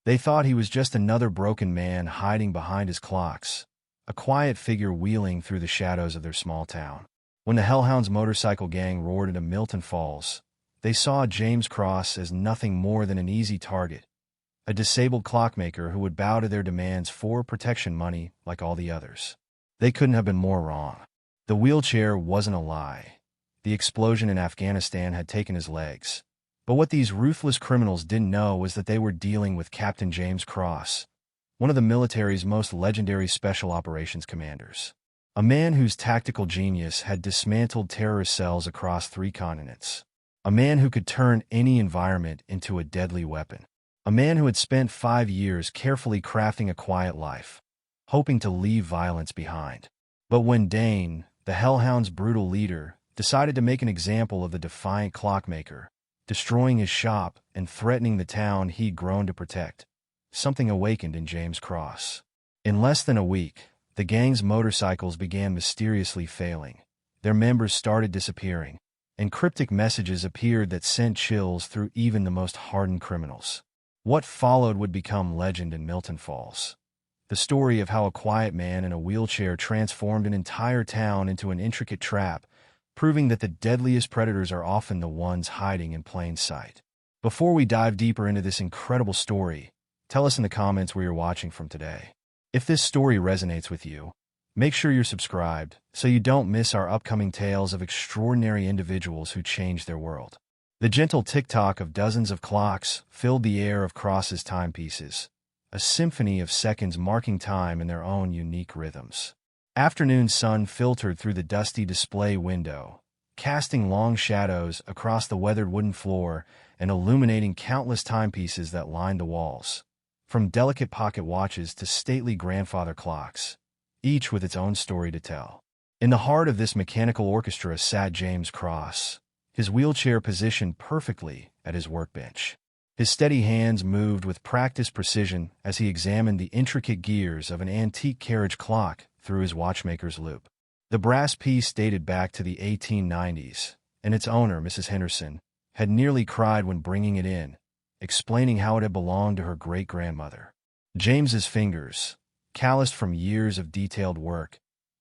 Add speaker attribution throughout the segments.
Speaker 1: They thought he was just another broken man hiding behind his clocks, a quiet figure wheeling through the shadows of their small town. When the Hellhounds motorcycle gang roared into Milton Falls, they saw James Cross as nothing more than an easy target, a disabled clockmaker who would bow to their demands for protection money like all the others. They couldn't have been more wrong. The wheelchair wasn't a lie. The explosion in Afghanistan had taken his legs. But what these ruthless criminals didn't know was that they were dealing with Captain James Cross, one of the military's most legendary special operations commanders. A man whose tactical genius had dismantled terrorist cells across 3 continents. A man who could turn any environment into a deadly weapon. A man who had spent 5 years carefully crafting a quiet life, hoping to leave violence behind. But when Dane, the Hellhounds' brutal leader, decided to make an example of the defiant clockmaker, destroying his shop and threatening the town he'd grown to protect, something awakened in James Cross. In less than a week, the gang's motorcycles began mysteriously failing. Their members started disappearing, and cryptic messages appeared that sent chills through even the most hardened criminals. What followed would become legend in Milton Falls. The story of how a quiet man in a wheelchair transformed an entire town into an intricate trap, proving that the deadliest predators are often the ones hiding in plain sight. Before we dive deeper into this incredible story, tell us in the comments where you're watching from today. If this story resonates with you, make sure you're subscribed so you don't miss our upcoming tales of extraordinary individuals who changed their world. The gentle tick-tock of dozens of clocks filled the air of Cross's timepieces, a symphony of seconds marking time in their own unique rhythms. Afternoon sun filtered through the dusty display window, casting long shadows across the weathered wooden floor and illuminating countless timepieces that lined the walls. From delicate pocket watches to stately grandfather clocks, each with its own story to tell. In the heart of this mechanical orchestra sat James Cross, his wheelchair positioned perfectly at his workbench. His steady hands moved with practiced precision as he examined the intricate gears of an antique carriage clock through his watchmaker's loop. The brass piece dated back to the 1890s, and its owner, Mrs. Henderson, had nearly cried when bringing it in, explaining how it had belonged to her great-grandmother. James's fingers, calloused from years of detailed work,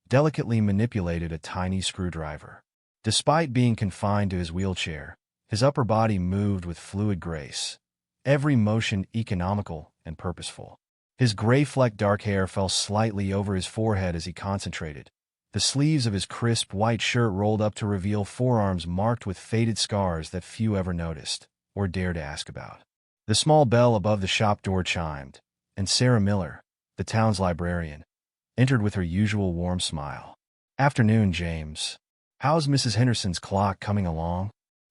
Speaker 1: delicately manipulated a tiny screwdriver. Despite being confined to his wheelchair, his upper body moved with fluid grace, every motion economical and purposeful. His gray-flecked dark hair fell slightly over his forehead as he concentrated. The sleeves of his crisp white shirt rolled up to reveal forearms marked with faded scars that few ever noticed or dared to ask about. The small bell above the shop door chimed, and Sarah Miller, the town's librarian, entered with her usual warm smile. "Afternoon, James. How's Mrs. Henderson's clock coming along?"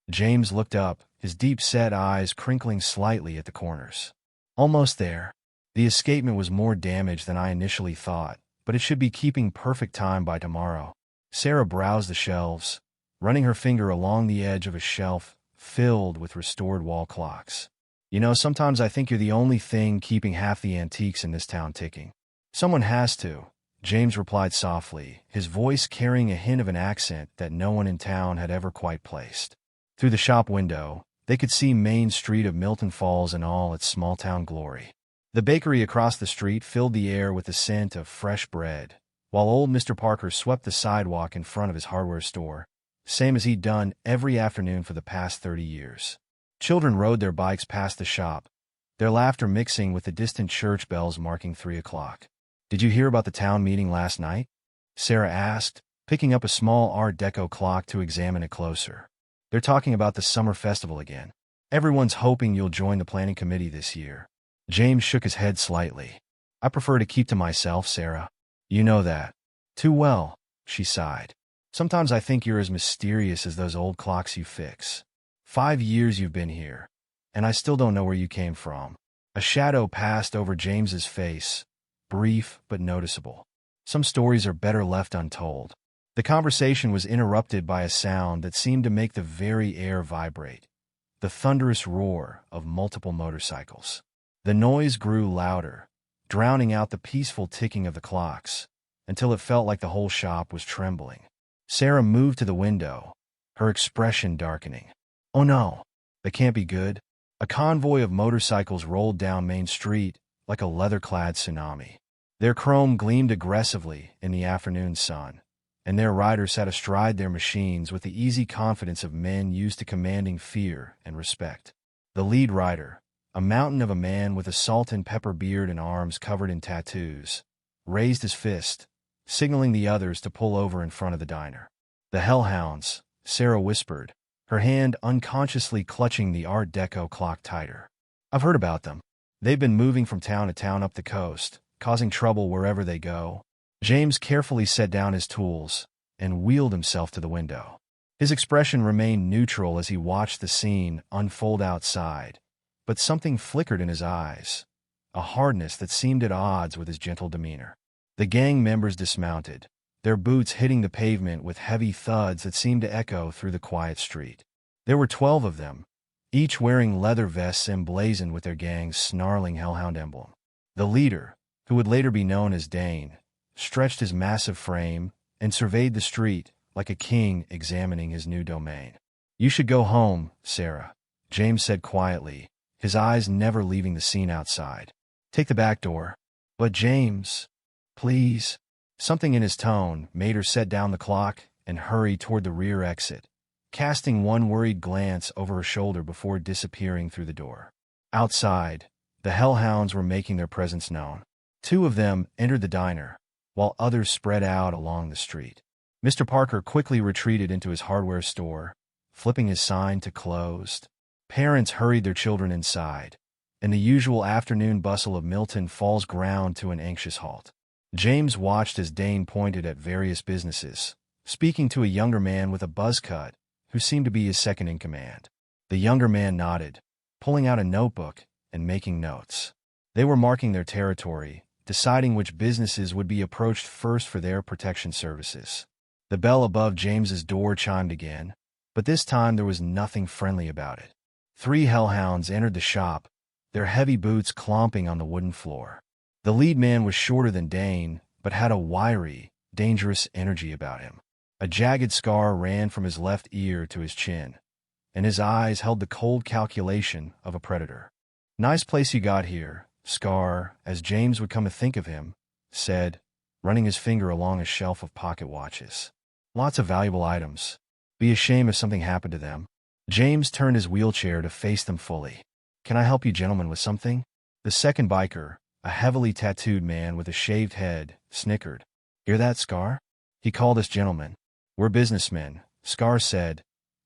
Speaker 1: James looked up, his deep-set eyes crinkling slightly at the corners. "Almost there. The escapement was more damaged than I initially thought, but it should be keeping perfect time by tomorrow." Sarah browsed the shelves, running her finger along the edge of a shelf filled with restored wall clocks. "You know, sometimes I think you're the only thing keeping half the antiques in this town ticking." "Someone has to," James replied softly, his voice carrying a hint of an accent that no one in town had ever quite placed. Through the shop window, they could see Main Street of Milton Falls in all its small-town glory. The bakery across the street filled the air with the scent of fresh bread, while old Mr. Parker swept the sidewalk in front of his hardware store, same as he'd done every afternoon for the past 30 years. Children rode their bikes past the shop, their laughter mixing with the distant church bells marking 3 o'clock. "Did you hear about the town meeting last night?" Sarah asked, picking up a small Art Deco clock to examine it closer. "They're talking about the summer festival again. Everyone's hoping you'll join the planning committee this year." James shook his head slightly. "I prefer to keep to myself, Sarah. You know that." "Too well," she sighed. "Sometimes I think you're as mysterious as those old clocks you fix. 5 years you've been here, and I still don't know where you came from." A shadow passed over James's face, brief but noticeable. Some stories are better left untold. The conversation was interrupted by a sound that seemed to make the very air vibrate, the thunderous roar of multiple motorcycles. The noise grew louder, drowning out the peaceful ticking of the clocks, until it felt like the whole shop was trembling. Sarah moved to the window, her expression darkening. "Oh no, that can't be good." A convoy of motorcycles rolled down Main Street like a leather-clad tsunami. Their chrome gleamed aggressively in the afternoon sun, and their riders sat astride their machines with the easy confidence of men used to commanding fear and respect. The lead rider, a mountain of a man with a salt and pepper beard and arms covered in tattoos, raised his fist, signaling the others to pull over in front of the diner. "The Hellhounds," Sarah whispered, her hand unconsciously clutching the Art Deco clock tighter. "I've heard about them. They've been moving from town to town up the coast, causing trouble wherever they go." James carefully set down his tools and wheeled himself to the window. His expression remained neutral as he watched the scene unfold outside, but something flickered in his eyes, a hardness that seemed at odds with his gentle demeanor. The gang members dismounted, their boots hitting the pavement with heavy thuds that seemed to echo through the quiet street. There were 12 of them, each wearing leather vests emblazoned with their gang's snarling hellhound emblem. The leader, who would later be known as Dane, stretched his massive frame and surveyed the street like a king examining his new domain. "You should go home, Sarah," James said quietly, his eyes never leaving the scene outside. "Take the back door." "But James, please." Something in his tone made her set down the clock and hurry toward the rear exit, casting one worried glance over her shoulder before disappearing through the door. Outside, the Hellhounds were making their presence known. 2 of them entered the diner, while others spread out along the street. Mr. Parker quickly retreated into his hardware store, flipping his sign to closed. Parents hurried their children inside, and the usual afternoon bustle of Milton Falls ground to an anxious halt. James watched as Dane pointed at various businesses, speaking to a younger man with a buzz cut who seemed to be his second in command. The younger man nodded, pulling out a notebook and making notes. They were marking their territory, deciding which businesses would be approached first for their protection services. The bell above James's door chimed again, but this time there was nothing friendly about it. 3 hellhounds entered the shop, their heavy boots clomping on the wooden floor. The lead man was shorter than Dane, but had a wiry, dangerous energy about him. A jagged scar ran from his left ear to his chin, and his eyes held the cold calculation of a predator. "Nice place you got here," Scar, as James would come to think of him, said, running his finger along a shelf of pocket watches. "Lots of valuable items. Be a shame if something happened to them." James turned his wheelchair to face them fully. "Can I help you gentlemen with something?" The second biker, a heavily tattooed man with a shaved head, snickered. "Hear that, Scar?" He called us gentlemen. "We're businessmen," Scar said,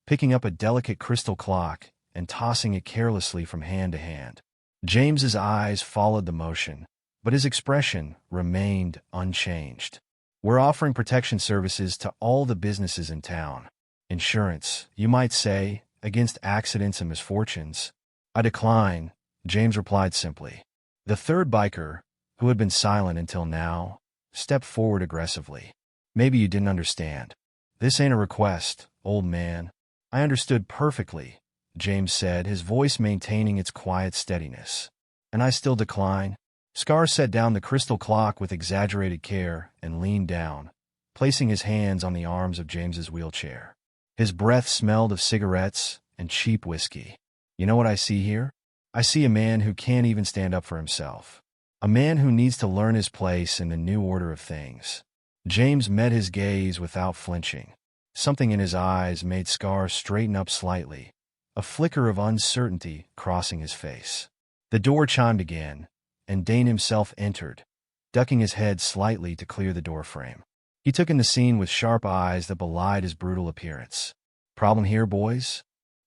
Speaker 1: picking up a delicate crystal clock and tossing it carelessly from hand to hand. James's eyes followed the motion, but his expression remained unchanged. "We're offering protection services to all the businesses in town. Insurance, you might say, against accidents and misfortunes." "I decline," James replied simply. The third biker, who had been silent until now, stepped forward aggressively. "Maybe you didn't understand. This ain't a request, old man." "I understood perfectly," James said, his voice maintaining its quiet steadiness. "And I still decline." Scar set down the crystal clock with exaggerated care and leaned down, placing his hands on the arms of James's wheelchair. His breath smelled of cigarettes and cheap whiskey. "You know what I see here? I see a man who can't even stand up for himself. A man who needs to learn his place in the new order of things." James met his gaze without flinching. Something in his eyes made Scar straighten up slightly, a flicker of uncertainty crossing his face. The door chimed again, and Dane himself entered, ducking his head slightly to clear the doorframe. He took in the scene with sharp eyes that belied his brutal appearance. "Problem here, boys?"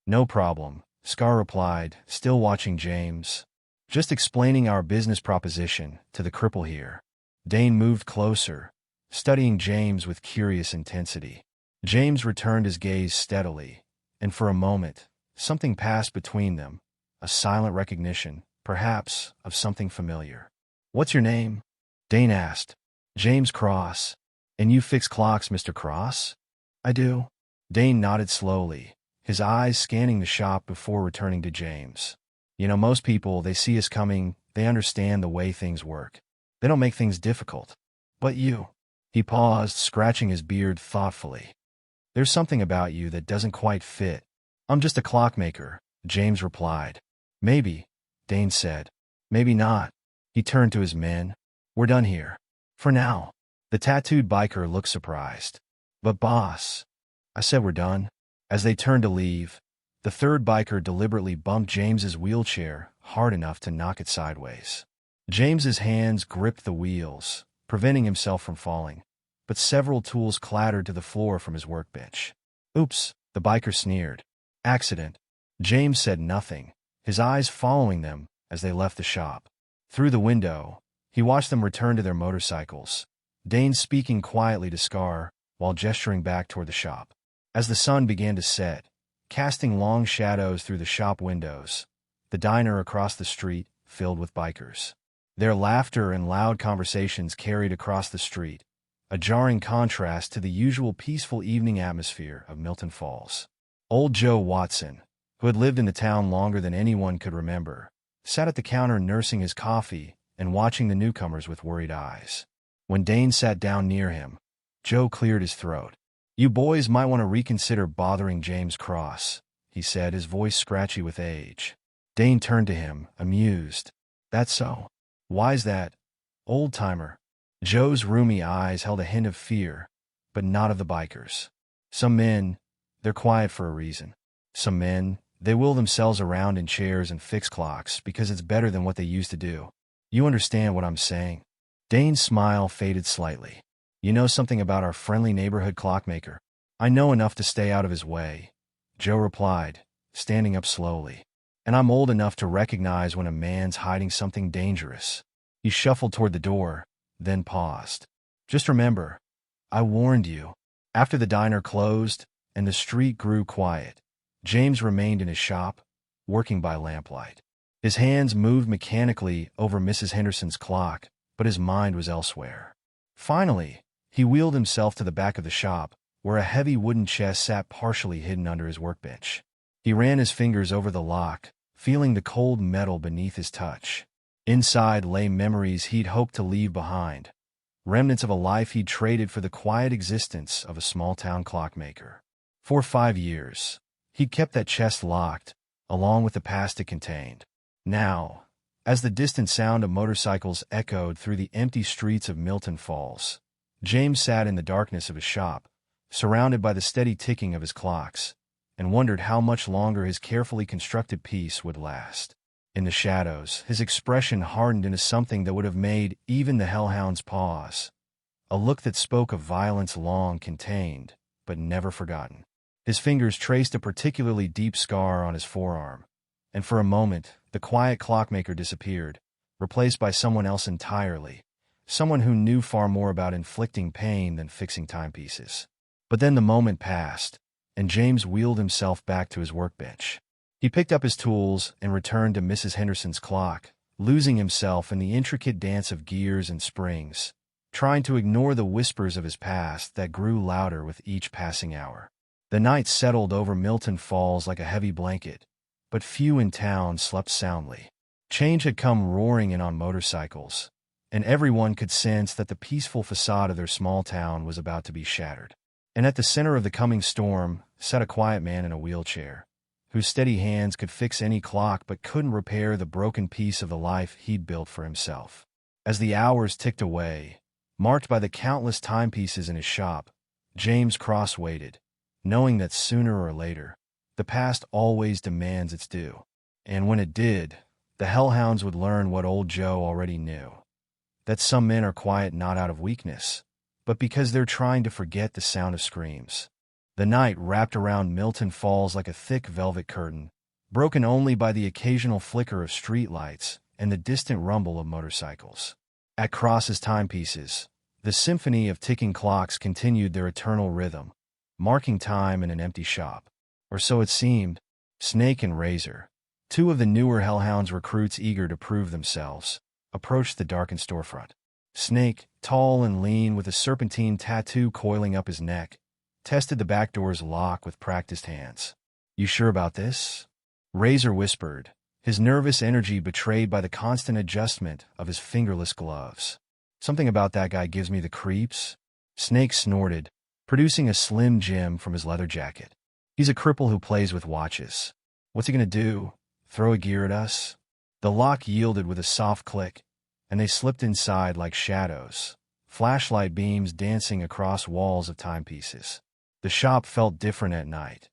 Speaker 1: "No problem," Scar replied, still watching James. "Just explaining our business proposition to the cripple here." Dane moved closer, studying James with curious intensity. James returned his gaze steadily, and for a moment, something passed between them, a silent recognition, perhaps, of something familiar. "What's your name?" Dane asked. "James Cross." "And you fix clocks, Mr. Cross?" "I do." Dane nodded slowly, his eyes scanning the shop before returning to James. "You know, most people, they see us coming, they understand the way things work. They don't make things difficult. But you—" He paused, scratching his beard thoughtfully. "There's something about you that doesn't quite fit." "I'm just a clockmaker," James replied. Maybe, Dane said. Maybe not. He turned to his men. We're done here. For now. The tattooed biker looked surprised. But boss, I said we're done. As they turned to leave, the third biker deliberately bumped James's wheelchair hard enough to knock it sideways. James's hands gripped the wheels, preventing himself from falling, but several tools clattered to the floor from his workbench. Oops, the biker sneered. Accident. James said nothing, his eyes following them as they left the shop. Through the window, he watched them return to their motorcycles, Dane speaking quietly to Scar while gesturing back toward the shop. As the sun began to set, casting long shadows through the shop windows, the diner across the street filled with bikers. Their laughter and loud conversations carried across the street, a jarring contrast to the usual peaceful evening atmosphere of Milton Falls. Old Joe Watson, who had lived in the town longer than anyone could remember, sat at the counter nursing his coffee and watching the newcomers with worried eyes. When Dane sat down near him, Joe cleared his throat. You boys might want to reconsider bothering James Cross, he said, his voice scratchy with age. Dane turned to him, amused. That's so. Why's that? Old-timer. Joe's roomy eyes held a hint of fear, but not of the bikers. Some men, they're quiet for a reason. Some men, they wheel themselves around in chairs and fix clocks because it's better than what they used to do. You understand what I'm saying? Dane's smile faded slightly. You know something about our friendly neighborhood clockmaker? I know enough to stay out of his way, Joe replied, standing up slowly. And I'm old enough to recognize when a man's hiding something dangerous. He shuffled toward the door, then paused. Just remember, I warned you. After the diner closed and the street grew quiet, James remained in his shop, working by lamplight. His hands moved mechanically over Mrs. Henderson's clock, but his mind was elsewhere. Finally, he wheeled himself to the back of the shop, where a heavy wooden chest sat partially hidden under his workbench. He ran his fingers over the lock, feeling the cold metal beneath his touch. Inside lay memories he'd hoped to leave behind, remnants of a life he'd traded for the quiet existence of a small-town clockmaker. For 5 years, he'd kept that chest locked, along with the past it contained. Now, as the distant sound of motorcycles echoed through the empty streets of Milton Falls, James sat in the darkness of his shop, surrounded by the steady ticking of his clocks, and wondered how much longer his carefully constructed peace would last. In the shadows, his expression hardened into something that would have made even the Hellhounds pause, a look that spoke of violence long contained, but never forgotten. His fingers traced a particularly deep scar on his forearm, and for a moment, the quiet clockmaker disappeared, replaced by someone else entirely, someone who knew far more about inflicting pain than fixing timepieces. But then the moment passed, and James wheeled himself back to his workbench. He picked up his tools and returned to Mrs. Henderson's clock, losing himself in the intricate dance of gears and springs, trying to ignore the whispers of his past that grew louder with each passing hour. The night settled over Milton Falls like a heavy blanket, but few in town slept soundly. Change had come roaring in on motorcycles, and everyone could sense that the peaceful facade of their small town was about to be shattered. And at the center of the coming storm sat a quiet man in a wheelchair, whose steady hands could fix any clock but couldn't repair the broken piece of the life he'd built for himself. As the hours ticked away, marked by the countless timepieces in his shop, James Cross waited, knowing that sooner or later, the past always demands its due. And when it did, the Hellhounds would learn what old Joe already knew, that some men are quiet not out of weakness, but because they're trying to forget the sound of screams. The night wrapped around Milton Falls like a thick velvet curtain, broken only by the occasional flicker of streetlights and the distant rumble of motorcycles. At Cross's timepieces, the symphony of ticking clocks continued their eternal rhythm, marking time in an empty shop. Or so it seemed. Snake and Razor, two of the newer Hellhounds recruits eager to prove themselves, approached the darkened storefront. Snake, tall and lean with a serpentine tattoo coiling up his neck, tested the back door's lock with practiced hands. You sure about this? Razor whispered, his nervous energy betrayed by the constant adjustment of his fingerless gloves. Something about that guy gives me the creeps. Snake snorted, producing a slim gem from his leather jacket. He's a cripple who plays with watches. What's he gonna do? Throw a gear at us? The lock yielded with a soft click, and they slipped inside like shadows, flashlight beams dancing across walls of timepieces. The shop felt different at night.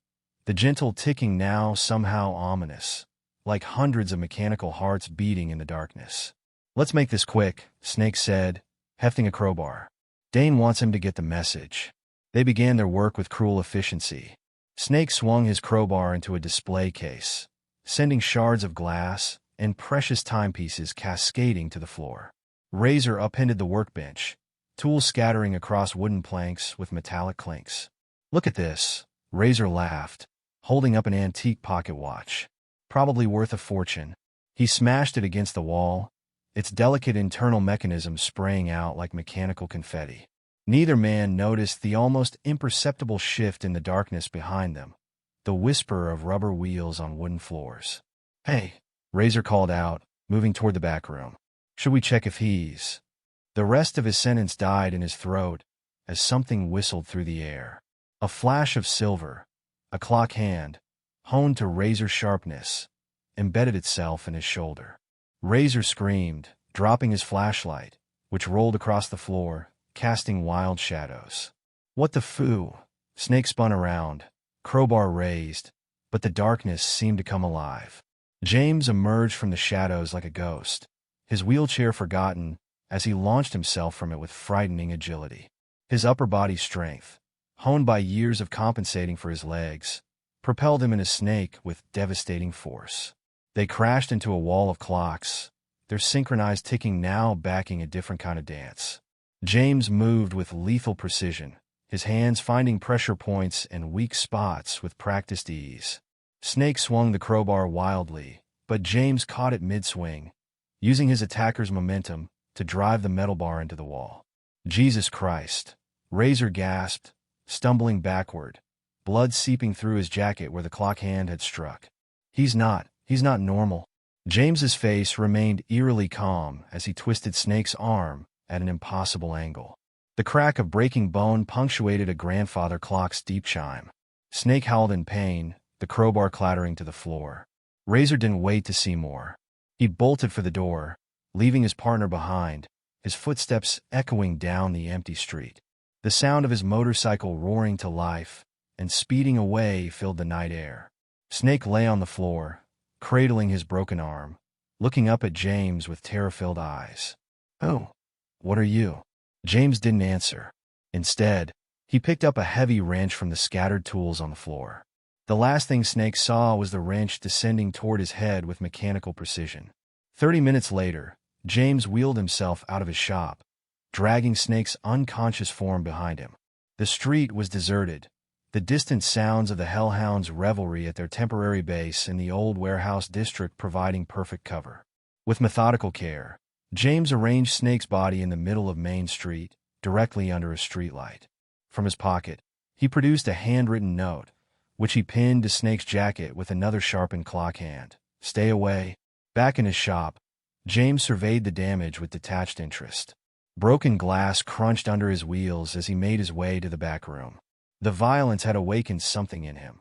Speaker 1: The gentle ticking now somehow ominous, like hundreds of mechanical hearts beating in the darkness. "Let's make this quick," Snake said, hefting a crowbar. Dane wants him to get the message. They began their work with cruel efficiency. Snake swung his crowbar into a display case, sending shards of glass and precious timepieces cascading to the floor. Razor upended the workbench, tools scattering across wooden planks with metallic clinks. "Look at this," Razor laughed, holding up an antique pocket watch. "Probably worth a fortune." He smashed it against the wall, its delicate internal mechanism spraying out like mechanical confetti. Neither man noticed the almost imperceptible shift in the darkness behind them, the whisper of rubber wheels on wooden floors. "Hey," Razor called out, moving toward the back room. "Should we check if he's—" The rest of his sentence died in his throat as something whistled through the air. A flash of silver, a clock hand, honed to razor sharpness, embedded itself in his shoulder. Razor screamed, dropping his flashlight, which rolled across the floor, casting wild shadows. "What the foo?" Snake spun around, crowbar raised, but the darkness seemed to come alive. James emerged from the shadows like a ghost, his wheelchair forgotten as he launched himself from it with frightening agility. His upper body strength, honed by years of compensating for his legs, propelled him into Snake with devastating force. They crashed into a wall of clocks, their synchronized ticking now backing a different kind of dance. James moved with lethal precision, his hands finding pressure points and weak spots with practiced ease. Snake swung the crowbar wildly, but James caught it mid-swing, using his attacker's momentum to drive the metal bar into the wall. "Jesus Christ," Razor gasped, stumbling backward, blood seeping through his jacket where the clock hand had struck. He's not normal." James's face remained eerily calm as he twisted Snake's arm at an impossible angle. The crack of breaking bone punctuated a grandfather clock's deep chime. Snake howled in pain, the crowbar clattering to the floor. Razor didn't wait to see more. He bolted for the door, leaving his partner behind, his footsteps echoing down the empty street. The sound of his motorcycle roaring to life and speeding away filled the night air. Snake lay on the floor, cradling his broken arm, looking up at James with terror-filled eyes. "Oh, what are you?" James didn't answer. Instead, he picked up a heavy wrench from the scattered tools on the floor. The last thing Snake saw was the wrench descending toward his head with mechanical precision. 30 minutes later, James wheeled himself out of his shop, dragging Snake's unconscious form behind him. The street was deserted, the distant sounds of the Hellhounds' revelry at their temporary base in the old warehouse district providing perfect cover. With methodical care, James arranged Snake's body in the middle of Main Street, directly under a streetlight. From his pocket, he produced a handwritten note, which he pinned to Snake's jacket with another sharpened clock hand. "Stay away." Back in his shop, James surveyed the damage with detached interest. Broken glass crunched under his wheels as he made his way to the back room. The violence had awakened something in him,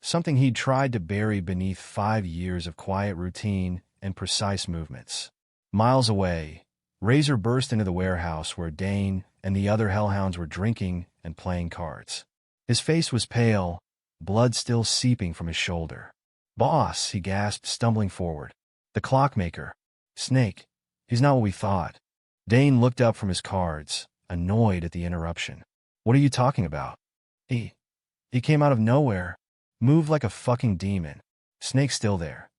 Speaker 1: something he'd tried to bury beneath 5 years of quiet routine and precise movements. Miles away, Razor burst into the warehouse where Dane and the other Hellhounds were drinking and playing cards. His face was pale, blood still seeping from his shoulder. "Boss," he gasped, stumbling forward. "The clockmaker. Snake. He's not what we thought." Dane looked up from his cards, annoyed at the interruption. "What are you talking about?" He came out of nowhere, moved like a fucking demon. Snake's still there.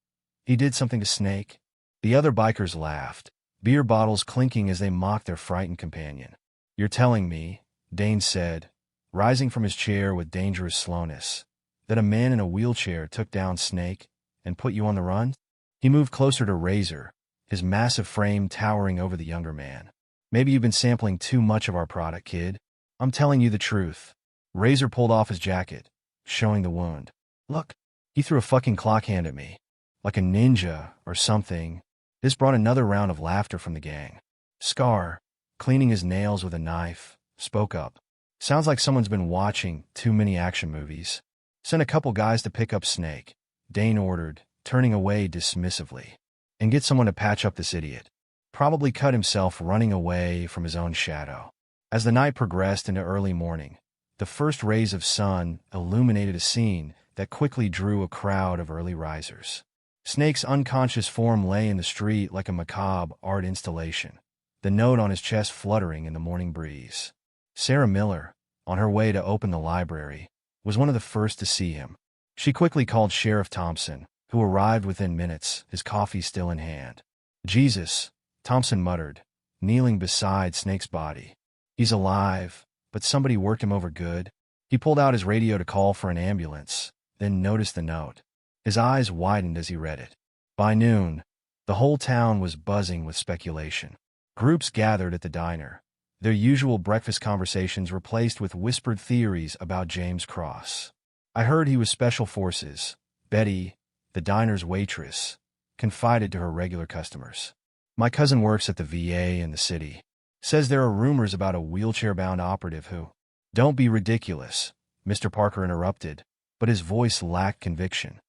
Speaker 1: He did something to Snake." The other bikers laughed, beer bottles clinking as they mocked their frightened companion. "You're telling me," Dane said, rising from his chair with dangerous slowness, "that a man in a wheelchair took down Snake and put you on the run?" He moved closer to Razor, his massive frame towering over the younger man. "Maybe you've been sampling too much of our product, kid. I'm telling you the truth." Razor pulled off his jacket, showing the wound. "Look." He threw a fucking clock hand at me. Like a ninja or something. This brought another round of laughter from the gang. Scar, cleaning his nails with a knife, spoke up. "Sounds like someone's been watching too many action movies. Send a couple guys to pick up Snake," Dane ordered, turning away dismissively. And get someone to patch up this idiot. Probably cut himself running away from his own shadow. As the night progressed into early morning, the first rays of sun illuminated a scene that quickly drew a crowd of early risers. Snake's unconscious form lay in the street like a macabre art installation, the note on his chest fluttering in the morning breeze. Sarah Miller, on her way to open the library, was one of the first to see him. She quickly called Sheriff Thompson, who arrived within minutes, his coffee still in hand. "Jesus," Thompson muttered, kneeling beside Snake's body. "He's alive, but somebody worked him over good." He pulled out his radio to call for an ambulance, then noticed the note. His eyes widened as he read it. By noon, the whole town was buzzing with speculation. Groups gathered at the diner, their usual breakfast conversations replaced with whispered theories about James Cross. "I heard he was Special Forces," Betty, the diner's waitress, confided to her regular customers. "My cousin works at the VA in the city. Says there are rumors about a wheelchair-bound operative who—" "Don't be ridiculous," Mr. Parker interrupted, but his voice lacked conviction.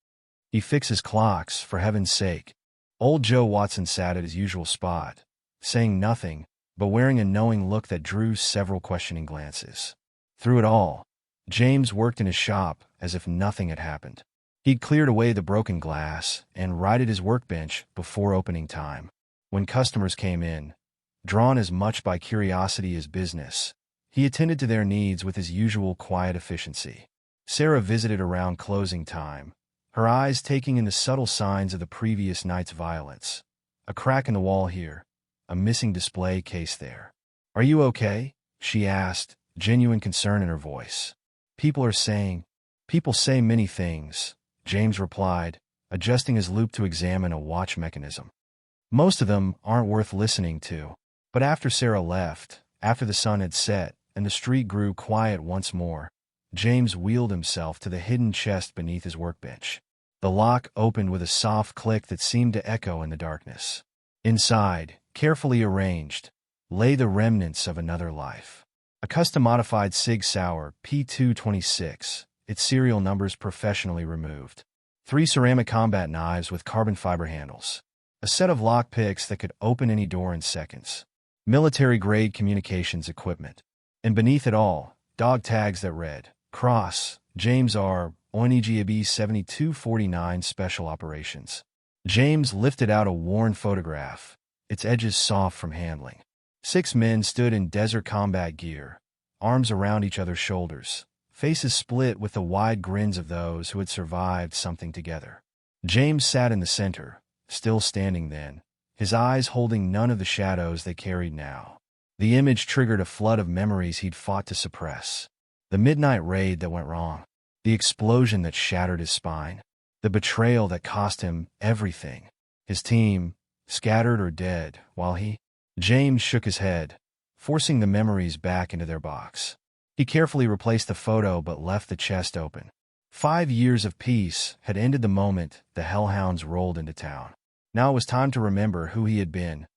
Speaker 1: "He fixes clocks, for heaven's sake." Old Joe Watson sat at his usual spot, saying nothing, but wearing a knowing look that drew several questioning glances. Through it all, James worked in his shop as if nothing had happened. He'd cleared away the broken glass and righted his workbench before opening time. When customers came in, drawn as much by curiosity as business, he attended to their needs with his usual quiet efficiency. Sarah visited around closing time, her eyes taking in the subtle signs of the previous night's violence. A crack in the wall here, a missing display case there. "Are you okay?" she asked, genuine concern in her voice. People say many things," James replied, adjusting his loop to examine a watch mechanism. "Most of them aren't worth listening to." But after Sarah left, after the sun had set and the street grew quiet once more, James wheeled himself to the hidden chest beneath his workbench. The lock opened with a soft click that seemed to echo in the darkness. Inside, carefully arranged, lay the remnants of another life. A custom-modified Sig Sauer P226, its serial numbers professionally removed. 3 ceramic combat knives with carbon fiber handles. A set of lock picks that could open any door in seconds. Military-grade communications equipment. And beneath it all, dog tags that read, "Cross, James R. ONEGAB 7249 Special Operations." James lifted out a worn photograph, its edges soft from handling. 6 men stood in desert combat gear, arms around each other's shoulders, faces split with the wide grins of those who had survived something together. James sat in the center, still standing then, his eyes holding none of the shadows they carried now. The image triggered a flood of memories he'd fought to suppress. The midnight raid that went wrong, the explosion that shattered his spine, the betrayal that cost him everything, his team, scattered or dead, while James shook his head, forcing the memories back into their box. He carefully replaced the photo but left the chest open. 5 years of peace had ended the moment the Hellhounds rolled into town. Now it was time to remember who he had been,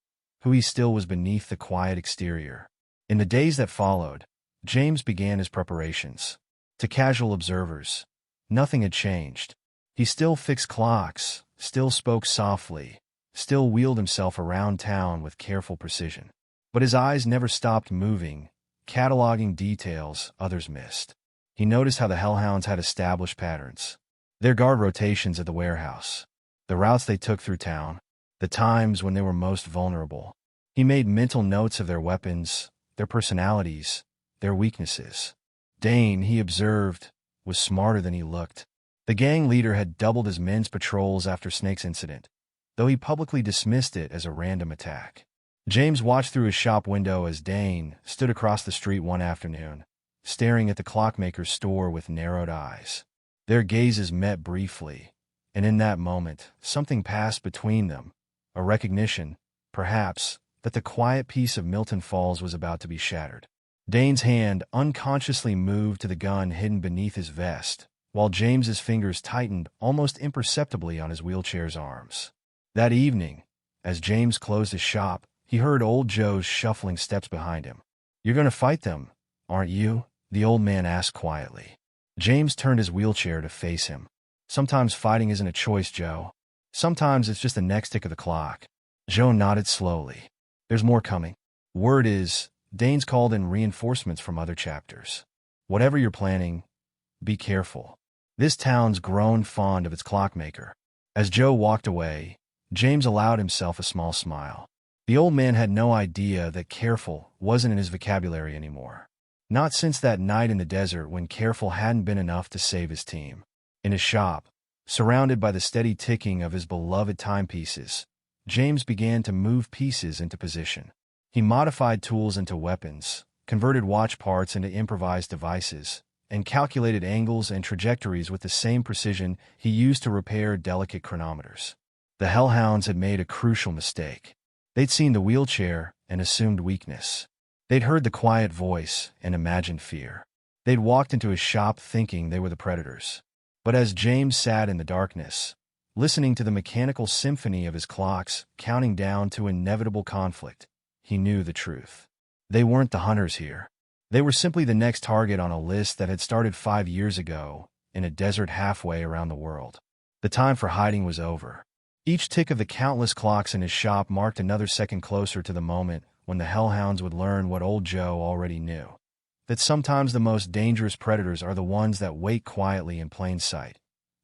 Speaker 1: who he still was beneath the quiet exterior. In the days that followed, James began his preparations. To casual observers, nothing had changed. He still fixed clocks, still spoke softly, still wheeled himself around town with careful precision. But his eyes never stopped moving, cataloging details others missed. He noticed how the Hellhounds had established patterns. Their guard rotations at the warehouse, the routes they took through town, the times when they were most vulnerable. He made mental notes of their weapons, their personalities, their weaknesses. Dane, he observed, was smarter than he looked. The gang leader had doubled his men's patrols after Snake's incident, though he publicly dismissed it as a random attack. James watched through his shop window as Dane stood across the street one afternoon, staring at the clockmaker's store with narrowed eyes. Their gazes met briefly, and in that moment, something passed between them, a recognition, perhaps, that the quiet peace of Milton Falls was about to be shattered. Dane's hand unconsciously moved to the gun hidden beneath his vest, while James's fingers tightened almost imperceptibly on his wheelchair's arms. That evening, as James closed his shop, he heard old Joe's shuffling steps behind him. "You're going to fight them, aren't you?" the old man asked quietly. James turned his wheelchair to face him. "Sometimes fighting isn't a choice, Joe. Sometimes it's just the next tick of the clock. Joe nodded slowly. There's more coming. Word is, Dane's called in reinforcements from other chapters. Whatever you're planning, be careful. This town's grown fond of its clockmaker. As Joe walked away, James allowed himself a small smile. The old man had no idea that careful wasn't in his vocabulary anymore. Not since that night in the desert when careful hadn't been enough to save his team. In his shop, surrounded by the steady ticking of his beloved timepieces, James began to move pieces into position. He modified tools into weapons, converted watch parts into improvised devices, and calculated angles and trajectories with the same precision he used to repair delicate chronometers. The Hellhounds had made a crucial mistake. They'd seen the wheelchair and assumed weakness. They'd heard the quiet voice and imagined fear. They'd walked into his shop thinking they were the predators. But as James sat in the darkness, listening to the mechanical symphony of his clocks counting down to inevitable conflict, he knew the truth. They weren't the hunters here. They were simply the next target on a list that had started 5 years ago in a desert halfway around the world. The time for hiding was over. Each tick of the countless clocks in his shop marked another second closer to the moment when the Hellhounds would learn what old Joe already knew. That sometimes the most dangerous predators are the ones that wait quietly in plain sight,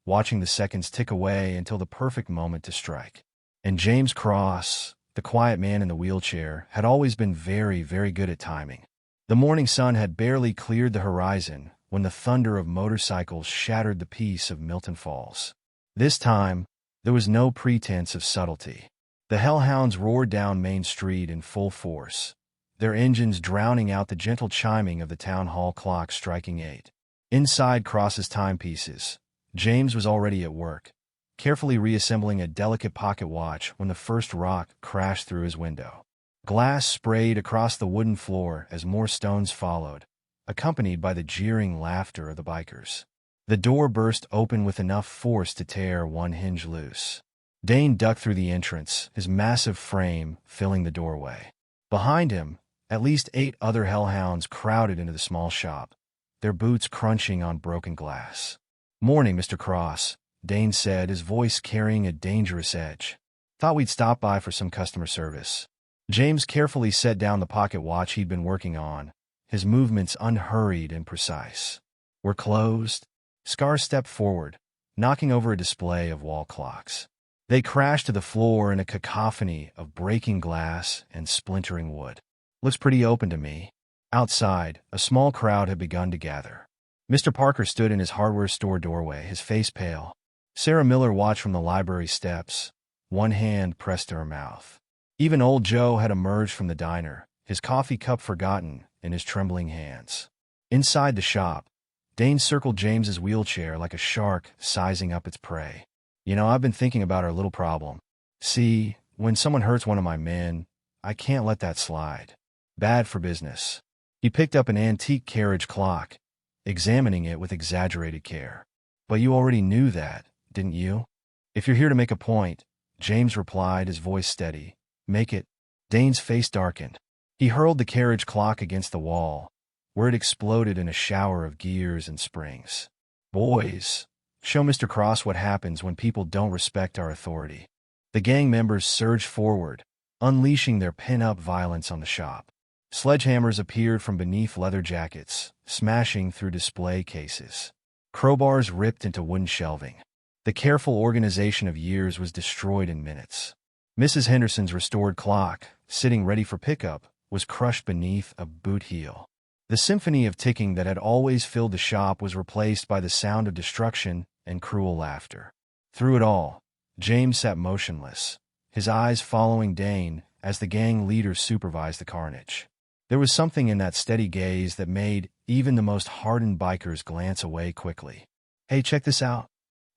Speaker 1: watching the seconds tick away until the perfect moment to strike. And James Cross, the quiet man in the wheelchair, had always been very, very good at timing. The morning sun had barely cleared the horizon when the thunder of motorcycles shattered the peace of Milton Falls. This time, there was no pretense of subtlety. The Hellhounds roared down Main Street in full force, their engines drowning out the gentle chiming of the town hall clock striking 8. Inside Cross's timepieces, James was already at work, carefully reassembling a delicate pocket watch when the first rock crashed through his window. Glass sprayed across the wooden floor as more stones followed, accompanied by the jeering laughter of the bikers. The door burst open with enough force to tear one hinge loose. Dane ducked through the entrance, his massive frame filling the doorway. Behind him, at least 8 other Hellhounds crowded into the small shop, their boots crunching on broken glass. "Morning, Mr. Cross," Dane said, his voice carrying a dangerous edge. "Thought we'd stop by for some customer service." James carefully set down the pocket watch he'd been working on, his movements unhurried and precise. "We're closed." Scar stepped forward, knocking over a display of wall clocks. They crashed to the floor in a cacophony of breaking glass and splintering wood. "Looks pretty open to me." Outside, a small crowd had begun to gather. Mr. Parker stood in his hardware store doorway, his face pale. Sarah Miller watched from the library steps, one hand pressed to her mouth. Even old Joe had emerged from the diner, his coffee cup forgotten in his trembling hands. Inside the shop, Dane circled James's wheelchair like a shark sizing up its prey. "You know, I've been thinking about our little problem. See, when someone hurts one of my men, I can't let that slide. Bad for business." He picked up an antique carriage clock, examining it with exaggerated care. "But you already knew that, didn't you?" "If you're here to make a point," James replied, his voice steady, "make it." Dane's face darkened. He hurled the carriage clock against the wall, where it exploded in a shower of gears and springs. "Boys, show Mr. Cross what happens when people don't respect our authority." The gang members surged forward, unleashing their pin-up violence on the shop. Sledgehammers appeared from beneath leather jackets, smashing through display cases. Crowbars ripped into wooden shelving. The careful organization of years was destroyed in minutes. Mrs. Henderson's restored clock, sitting ready for pickup, was crushed beneath a boot heel. The symphony of ticking that had always filled the shop was replaced by the sound of destruction and cruel laughter. Through it all, James sat motionless, his eyes following Dane as the gang leader supervised the carnage. There was something in that steady gaze that made even the most hardened bikers glance away quickly. "Hey, check this out."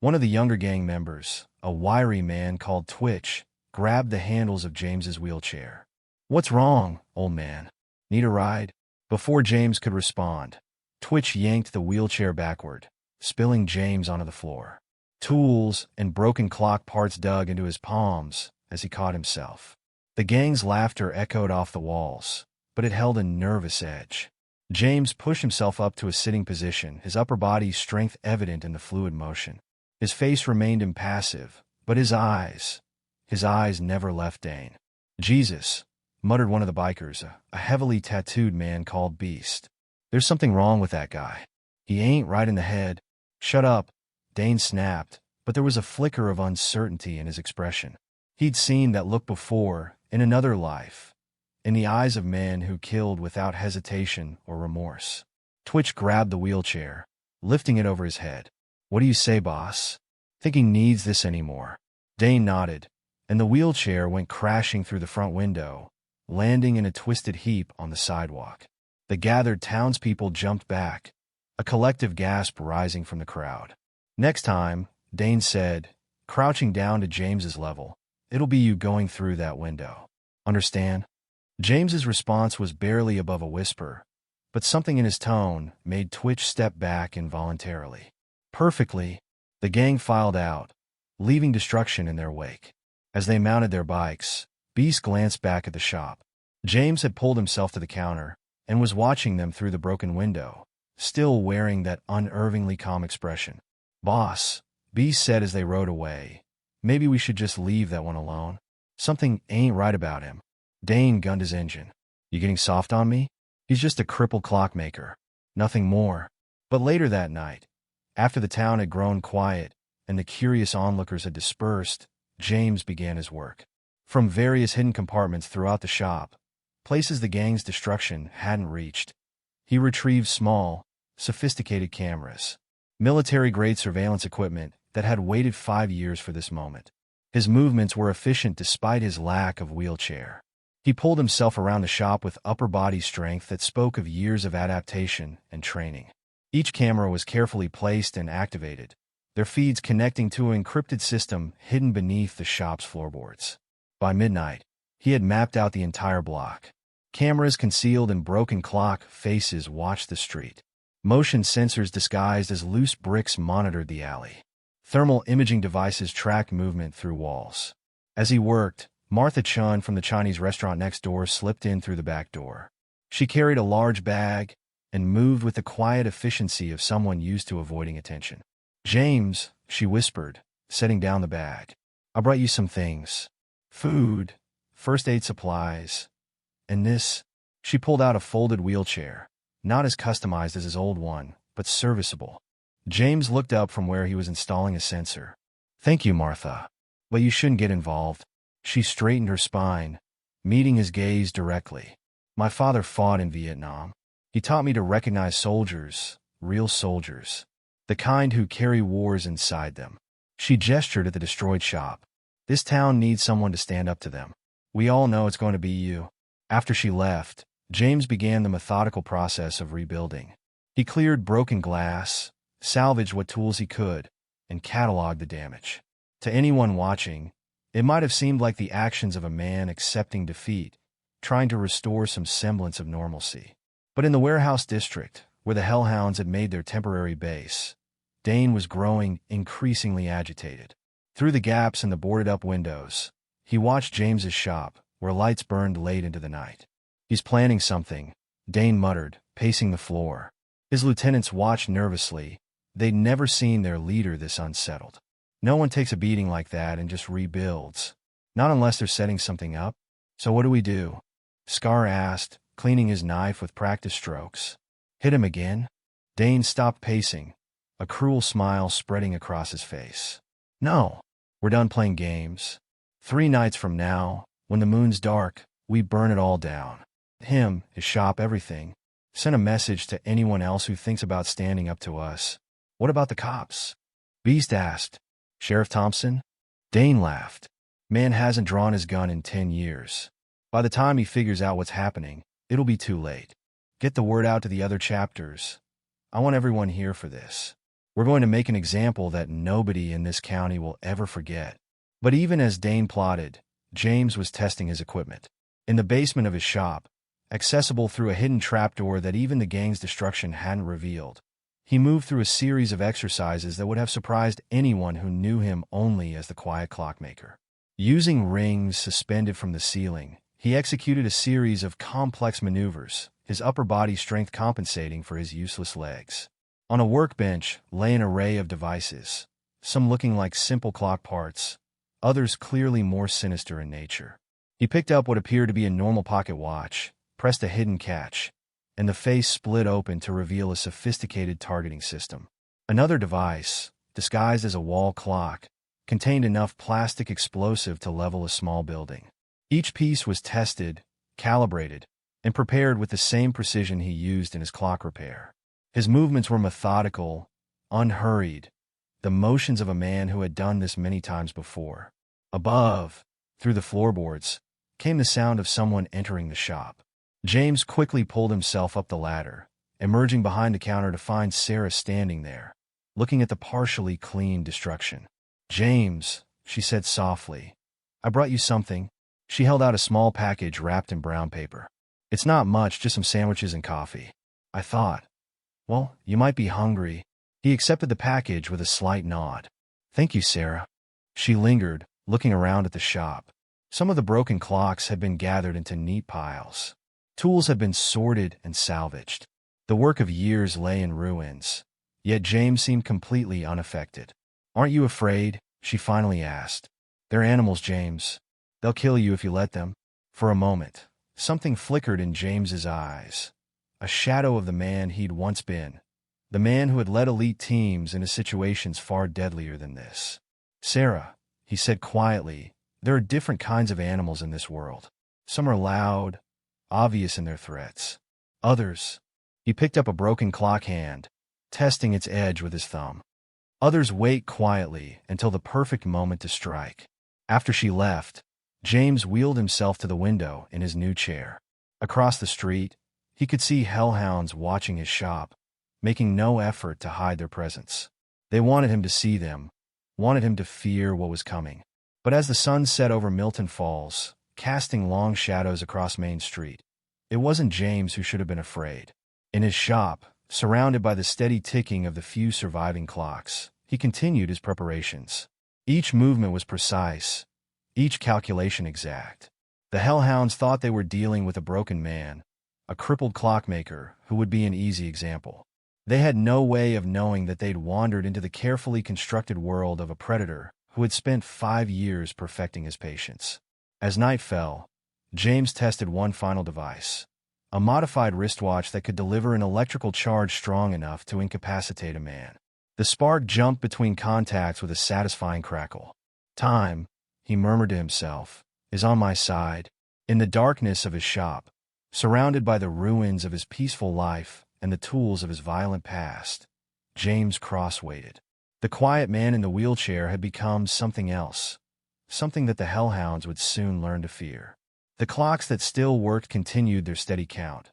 Speaker 1: One of the younger gang members, a wiry man called Twitch, grabbed the handles of James's wheelchair. "What's wrong, old man? Need a ride?" Before James could respond, Twitch yanked the wheelchair backward, spilling James onto the floor. Tools and broken clock parts dug into his palms as he caught himself. The gang's laughter echoed off the walls, but it held a nervous edge. James pushed himself up to a sitting position, his upper body strength evident in the fluid motion. His face remained impassive, But his eyes never left Dane. Jesus, muttered one of the bikers, a heavily tattooed man called Beast. There's something wrong with that guy. He ain't right in the head. Shut up, Dane snapped, but there was a flicker of uncertainty in his expression. He'd seen that look before, in another life, in the eyes of men who killed without hesitation or remorse. Twitch grabbed the wheelchair, lifting it over his head. What do you say, boss? Think he needs this anymore? Dane nodded, and the wheelchair went crashing through the front window, landing in a twisted heap on the sidewalk. The gathered townspeople jumped back, a collective gasp rising from the crowd. Next time, Dane said, crouching down to James's level, it'll be you going through that window. Understand? James's response was barely above a whisper, but something in his tone made Twitch step back involuntarily. Perfectly, the gang filed out, leaving destruction in their wake. As they mounted their bikes, Beast glanced back at the shop. James had pulled himself to the counter and was watching them through the broken window, still wearing that unervingly calm expression. Boss, Beast said as they rode away, maybe we should just leave that one alone. Something ain't right about him. Dane gunned his engine. You getting soft on me? He's just a crippled clockmaker. Nothing more. But later that night, after the town had grown quiet and the curious onlookers had dispersed, James began his work. From various hidden compartments throughout the shop, places the gang's destruction hadn't reached, he retrieved small, sophisticated cameras, military-grade surveillance equipment that had waited 5 years for this moment. His movements were efficient despite his lack of wheelchair. He pulled himself around the shop with upper body strength that spoke of years of adaptation and training. Each camera was carefully placed and activated, their feeds connecting to an encrypted system hidden beneath the shop's floorboards. By midnight, he had mapped out the entire block. Cameras concealed in broken clock faces watched the street. Motion sensors disguised as loose bricks monitored the alley. Thermal imaging devices tracked movement through walls. As he worked, Martha Chun from the Chinese restaurant next door slipped in through the back door. She carried a large bag and moved with the quiet efficiency of someone used to avoiding attention. James, she whispered, setting down the bag. I brought you some things. Food, first aid supplies, and this. She pulled out a folded wheelchair, not as customized as his old one, but serviceable. James looked up from where he was installing a sensor. Thank you, Martha. But you shouldn't get involved. She straightened her spine, meeting his gaze directly. My father fought in Vietnam. He taught me to recognize soldiers, real soldiers, the kind who carry wars inside them. She gestured at the destroyed shop. This town needs someone to stand up to them. We all know it's going to be you. After she left, James began the methodical process of rebuilding. He cleared broken glass, salvaged what tools he could, and cataloged the damage. To anyone watching, it might have seemed like the actions of a man accepting defeat, trying to restore some semblance of normalcy. But in the warehouse district, where the Hellhounds had made their temporary base, Dane was growing increasingly agitated. Through the gaps in the boarded-up windows, he watched James's shop, where lights burned late into the night. He's planning something, Dane muttered, pacing the floor. His lieutenants watched nervously. They'd never seen their leader this unsettled. No one takes a beating like that and just rebuilds. Not unless they're setting something up. So what do we do? Scar asked, cleaning his knife with practice strokes. Hit him again? Dane stopped pacing, a cruel smile spreading across his face. No, we're done playing games. 3 nights from now, when the moon's dark, we burn it all down. Him, his shop, everything. Send a message to anyone else who thinks about standing up to us. What about the cops? Beast asked. Sheriff Thompson? Dane laughed. Man hasn't drawn his gun in 10 years. By the time he figures out what's happening, it'll be too late. Get the word out to the other chapters. I want everyone here for this. We're going to make an example that nobody in this county will ever forget. But even as Dane plotted, James was testing his equipment. In the basement of his shop, accessible through a hidden trapdoor that even the gang's destruction hadn't revealed, he moved through a series of exercises that would have surprised anyone who knew him only as the quiet clockmaker. Using rings suspended from the ceiling, he executed a series of complex maneuvers, his upper body strength compensating for his useless legs. On a workbench lay an array of devices, some looking like simple clock parts, others clearly more sinister in nature. He picked up what appeared to be a normal pocket watch, pressed a hidden catch, and the face split open to reveal a sophisticated targeting system. Another device, disguised as a wall clock, contained enough plastic explosive to level a small building. Each piece was tested, calibrated, and prepared with the same precision he used in his clock repair. His movements were methodical, unhurried, the motions of a man who had done this many times before. Above, through the floorboards, came the sound of someone entering the shop. James quickly pulled himself up the ladder, emerging behind the counter to find Sarah standing there, looking at the partially cleaned destruction. "James," she said softly, "I brought you something." She held out a small package wrapped in brown paper. "It's not much, just some sandwiches and coffee." I thought, "Well, you might be hungry." He accepted the package with a slight nod. "Thank you, Sarah." She lingered, looking around at the shop. Some of the broken clocks had been gathered into neat piles. Tools had been sorted and salvaged. The work of years lay in ruins, yet James seemed completely unaffected. "Aren't you afraid?" she finally asked. "They're animals, James. They'll kill you if you let them." For a moment, something flickered in James's eyes, a shadow of the man he'd once been, the man who had led elite teams into situations far deadlier than this. "Sarah," he said quietly, "there are different kinds of animals in this world. Some are loud, obvious in their threats. Others," he picked up a broken clock hand, testing its edge with his thumb. "Others wait quietly until the perfect moment to strike." After she left, James wheeled himself to the window in his new chair. Across the street, he could see hellhounds watching his shop, making no effort to hide their presence. They wanted him to see them, wanted him to fear what was coming. But as the sun set over Milton Falls, casting long shadows across Main Street, it wasn't James who should have been afraid. In his shop, surrounded by the steady ticking of the few surviving clocks, he continued his preparations. Each movement was precise, each calculation exact. The Hellhounds thought they were dealing with a broken man, a crippled clockmaker who would be an easy example. They had no way of knowing that they'd wandered into the carefully constructed world of a predator who had spent 5 years perfecting his patience. As night fell, James tested one final device, a modified wristwatch that could deliver an electrical charge strong enough to incapacitate a man. The spark jumped between contacts with a satisfying crackle. "Time," he murmured to himself, "is on my side." In the darkness of his shop, surrounded by the ruins of his peaceful life and the tools of his violent past, James cross-waited. The quiet man in the wheelchair had become something else, something that the Hellhounds would soon learn to fear. The clocks that still worked continued their steady count,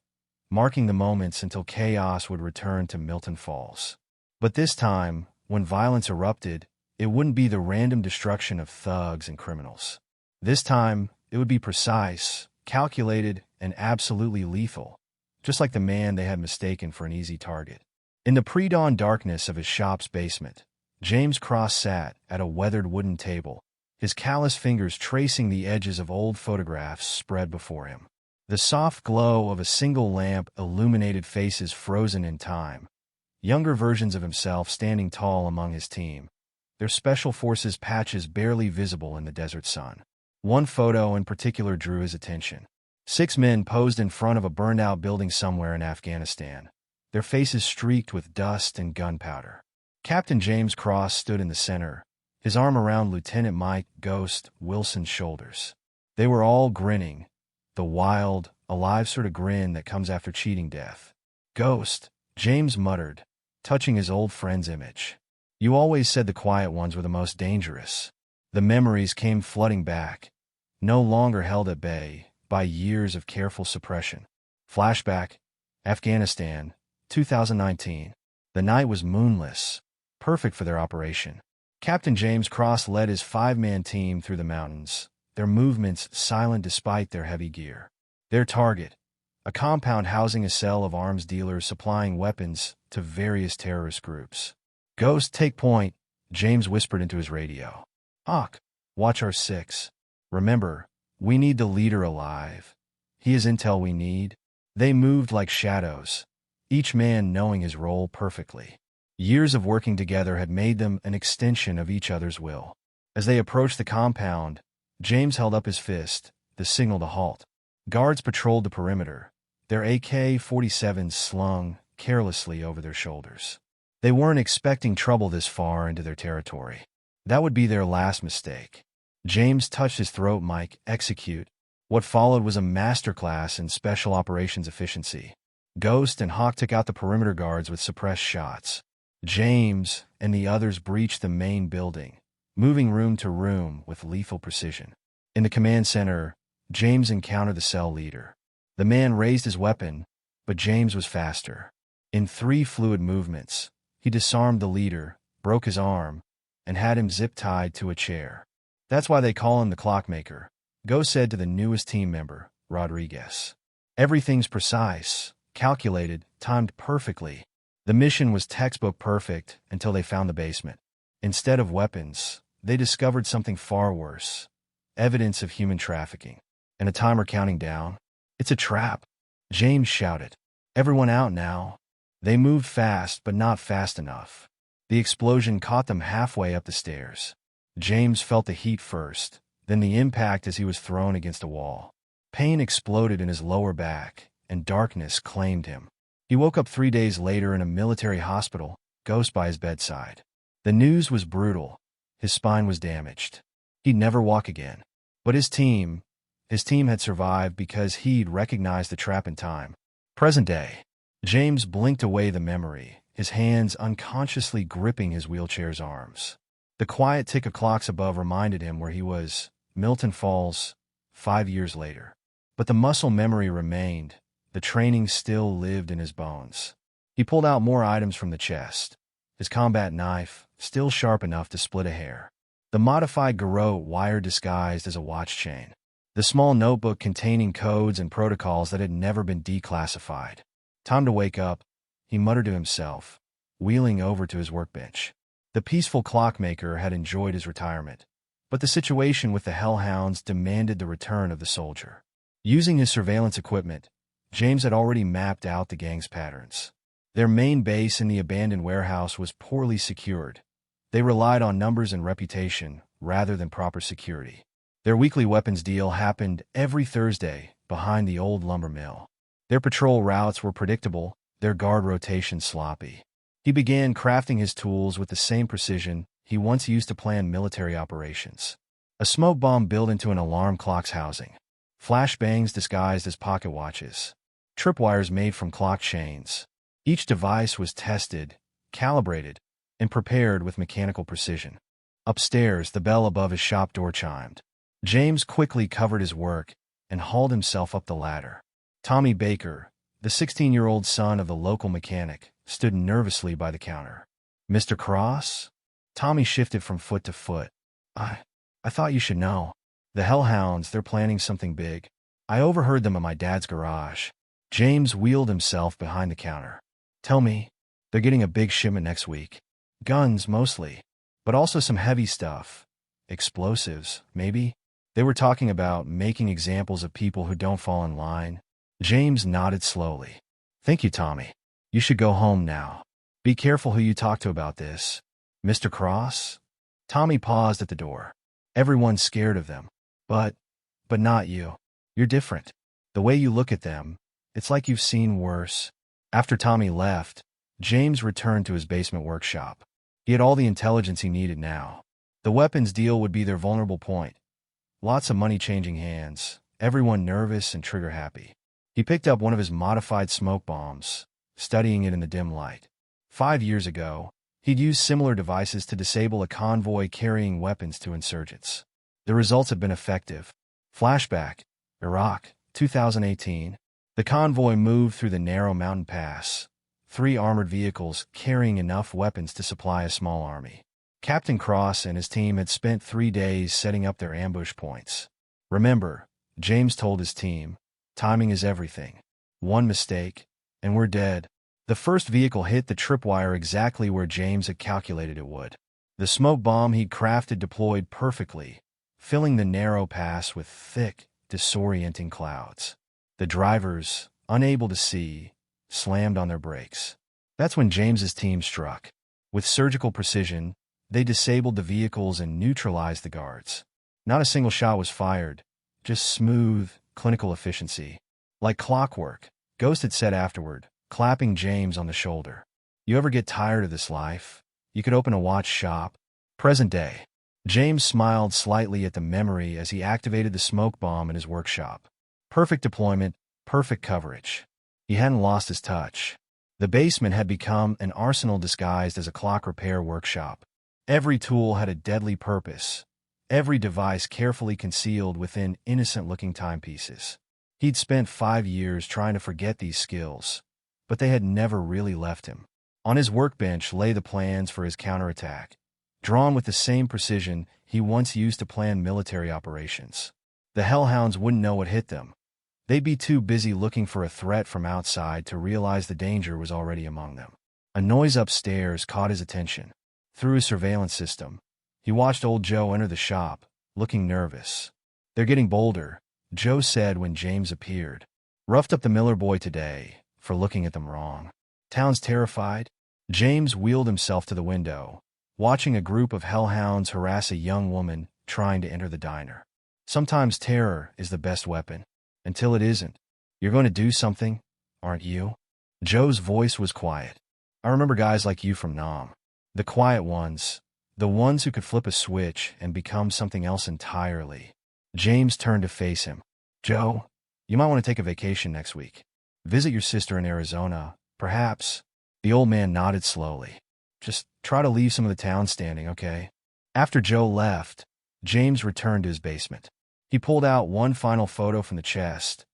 Speaker 1: marking the moments until chaos would return to Milton Falls. But this time, when violence erupted, it wouldn't be the random destruction of thugs and criminals. This time, it would be precise, calculated, and absolutely lethal, just like the man they had mistaken for an easy target. In the pre-dawn darkness of his shop's basement, James Cross sat at a weathered wooden table, his callous fingers tracing the edges of old photographs spread before him. The soft glow of a single lamp illuminated faces frozen in time, younger versions of himself standing tall among his team, their special forces patches barely visible in the desert sun. One photo in particular drew his attention. 6 men posed in front of a burned-out building somewhere in Afghanistan, their faces streaked with dust and gunpowder. Captain James Cross stood in the center, his arm around Lieutenant Mike "Ghost" Wilson's shoulders. They were all grinning, the wild, alive sort of grin that comes after cheating death. "Ghost," James muttered, touching his old friend's image. "You always said the quiet ones were the most dangerous." The memories came flooding back, no longer held at bay by years of careful suppression. Flashback, Afghanistan, 2019. The night was moonless, perfect for their operation. Captain James Cross led his 5-man team through the mountains, their movements silent despite their heavy gear. Their target, a compound housing a cell of arms dealers supplying weapons to various terrorist groups. "Ghost, take point," James whispered into his radio. "Hawk, watch our 6. Remember, we need the leader alive. He is intel we need." They moved like shadows, each man knowing his role perfectly. Years of working together had made them an extension of each other's will. As they approached the compound, James held up his fist, the signal to halt. Guards patrolled the perimeter, their AK-47s slung carelessly over their shoulders. They weren't expecting trouble this far into their territory. That would be their last mistake. James touched his throat mic, execute. What followed was a masterclass in special operations efficiency. Ghost and Hawk took out the perimeter guards with suppressed shots. James and the others breached the main building, moving room to room with lethal precision. In the command center, James encountered the cell leader. The man raised his weapon, but James was faster. In 3 fluid movements, he disarmed the leader, broke his arm, and had him zip-tied to a chair. That's why they call him the clockmaker, Ghost said to the newest team member, Rodriguez. Everything's precise, calculated, timed perfectly. The mission was textbook perfect until they found the basement. Instead of weapons, they discovered something far worse. Evidence of human trafficking. And a timer counting down. It's a trap, James shouted. Everyone out now. They moved fast, but not fast enough. The explosion caught them halfway up the stairs. James felt the heat first, then the impact as he was thrown against a wall. Pain exploded in his lower back, and darkness claimed him. He woke up 3 days later in a military hospital, Ghost by his bedside. The news was brutal. His spine was damaged. He'd never walk again. But his team had survived because he'd recognized the trap in time. Present day. James blinked away the memory, his hands unconsciously gripping his wheelchair's arms. The quiet tick of clocks above reminded him where he was, Milton Falls, 5 years later. But the muscle memory remained. The training still lived in his bones. He pulled out more items from the chest. His combat knife, still sharp enough to split a hair. The modified garrote wire disguised as a watch chain. The small notebook containing codes and protocols that had never been declassified. Time to wake up, he muttered to himself, wheeling over to his workbench. The peaceful clockmaker had enjoyed his retirement, but the situation with the Hellhounds demanded the return of the soldier. Using his surveillance equipment, James had already mapped out the gang's patterns. Their main base in the abandoned warehouse was poorly secured. They relied on numbers and reputation rather than proper security. Their weekly weapons deal happened every Thursday behind the old lumber mill. Their patrol routes were predictable, their guard rotation sloppy. He began crafting his tools with the same precision he once used to plan military operations. A smoke bomb built into an alarm clock's housing. Flashbangs disguised as pocket watches. Tripwires made from clock chains. Each device was tested, calibrated, and prepared with mechanical precision. Upstairs, the bell above his shop door chimed. James quickly covered his work and hauled himself up the ladder. Tommy Baker, the 16-year-old son of the local mechanic, stood nervously by the counter. Mr. Cross? Tommy shifted from foot to foot. I thought you should know. The Hellhounds, they're planning something big. I overheard them in my dad's garage. James wheeled himself behind the counter. Tell me, they're getting a big shipment next week. Guns, mostly, but also some heavy stuff. Explosives, maybe? They were talking about making examples of people who don't fall in line. James nodded slowly. Thank you, Tommy. You should go home now. Be careful who you talk to about this. Mr. Cross? Tommy paused at the door. Everyone's scared of them. But not you. You're different. The way you look at them, it's like you've seen worse. After Tommy left, James returned to his basement workshop. He had all the intelligence he needed now. The weapons deal would be their vulnerable point. Lots of money changing hands, everyone nervous and trigger-happy. He picked up one of his modified smoke bombs, studying it in the dim light. 5 years ago, he'd used similar devices to disable a convoy carrying weapons to insurgents. The results had been effective. Flashback, Iraq, 2018. The convoy moved through the narrow mountain pass. 3 armored vehicles carrying enough weapons to supply a small army. Captain Cross and his team had spent 3 days setting up their ambush points. Remember, James told his team, timing is everything. One mistake, and we're dead. The first vehicle hit the tripwire exactly where James had calculated it would. The smoke bomb he'd crafted deployed perfectly, filling the narrow pass with thick, disorienting clouds. The drivers, unable to see, slammed on their brakes. That's when James's team struck. With surgical precision, They disabled the vehicles and neutralized the guards. Not a single shot was fired, just smooth, clinical efficiency. Like clockwork, Ghost had said afterward, clapping James on the shoulder. You ever get tired of this life? You could open a watch shop. Present day. James smiled slightly at the memory as he activated the smoke bomb in his workshop. Perfect deployment, perfect coverage. He hadn't lost his touch. The basement had become an arsenal disguised as a clock repair workshop. Every tool had a deadly purpose, every device carefully concealed within innocent-looking timepieces. He'd spent 5 years trying to forget these skills, but they had never really left him. On his workbench lay the plans for his counterattack, drawn with the same precision he once used to plan military operations. The Hellhounds wouldn't know what hit them. They'd be too busy looking for a threat from outside to realize the danger was already among them. A noise upstairs caught his attention. Through his surveillance system, he watched old Joe enter the shop, looking nervous. They're getting bolder, Joe said when James appeared. Roughed up the Miller boy today for looking at them wrong. Town's terrified. James wheeled himself to the window, watching a group of hellhounds harass a young woman trying to enter the diner. Sometimes terror is the best weapon, until it isn't. You're going to do something, aren't you? Joe's voice was quiet. I remember guys like you from Nam. The quiet ones, the ones who could flip a switch and become something else entirely. James turned to face him. Joe, you might want to take a vacation next week. Visit your sister in Arizona, perhaps. The old man nodded slowly. Just try to leave some of the town standing, okay? After Joe left, James returned to his basement. He pulled out one final photo from the chest,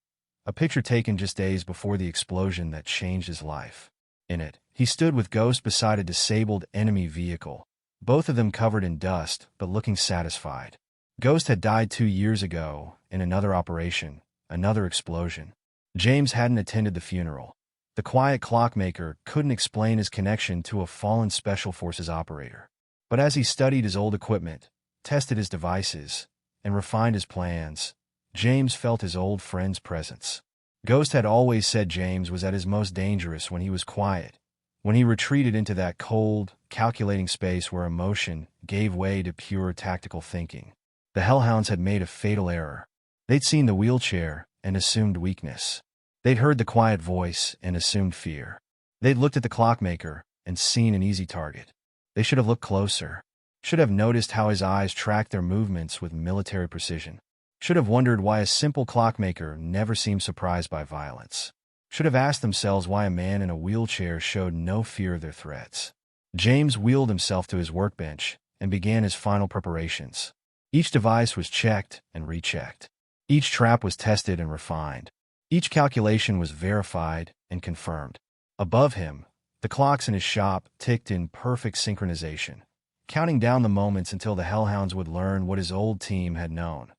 Speaker 1: a picture taken just days before the explosion that changed his life. In it, he stood with Ghost beside a disabled enemy vehicle, both of them covered in dust but looking satisfied. Ghost had died 2 years ago in another operation, another explosion. James hadn't attended the funeral. The quiet clockmaker couldn't explain his connection to a fallen Special Forces operator. But as he studied his old equipment, tested his devices, and refined his plans, James felt his old friend's presence. Ghost had always said James was at his most dangerous when he was quiet, when he retreated into that cold, calculating space where emotion gave way to pure tactical thinking. The Hellhounds had made a fatal error. They'd seen the wheelchair and assumed weakness. They'd heard the quiet voice and assumed fear. They'd looked at the clockmaker and seen an easy target. They should have looked closer. Should have noticed how his eyes tracked their movements with military precision. Should have wondered why a simple clockmaker never seemed surprised by violence. Should have asked themselves why a man in a wheelchair showed no fear of their threats. James wheeled himself to his workbench and began his final preparations. Each device was checked and rechecked. Each trap was tested and refined. Each calculation was verified and confirmed. Above him, the clocks in his shop ticked in perfect synchronization, counting down the moments until the Hellhounds would learn what his old team had known.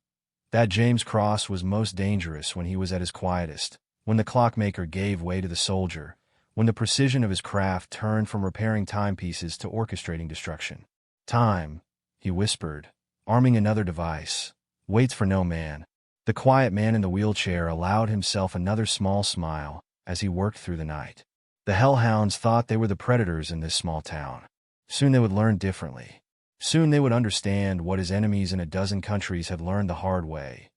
Speaker 1: That James Cross was most dangerous when he was at his quietest, when the clockmaker gave way to the soldier, when the precision of his craft turned from repairing timepieces to orchestrating destruction. Time, he whispered, arming another device, waits for no man. The quiet man in the wheelchair allowed himself another small smile as he worked through the night. The Hellhounds thought they were the predators in this small town. Soon they would learn differently. Soon they would understand what his enemies in a dozen countries had learned the hard way,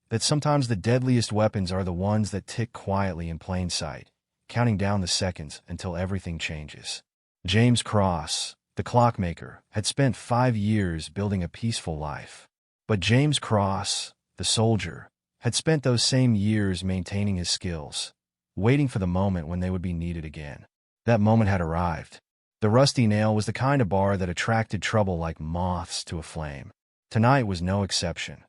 Speaker 1: that sometimes the deadliest weapons are the ones that tick quietly in plain sight, counting down the seconds until everything changes. James Cross, the clockmaker, had spent 5 years building a peaceful life. But James Cross, the soldier, had spent those same years maintaining his skills, waiting for the moment when they would be needed again. That moment had arrived. The Rusty Nail was the kind of bar that attracted trouble like moths to a flame. Tonight was no exception.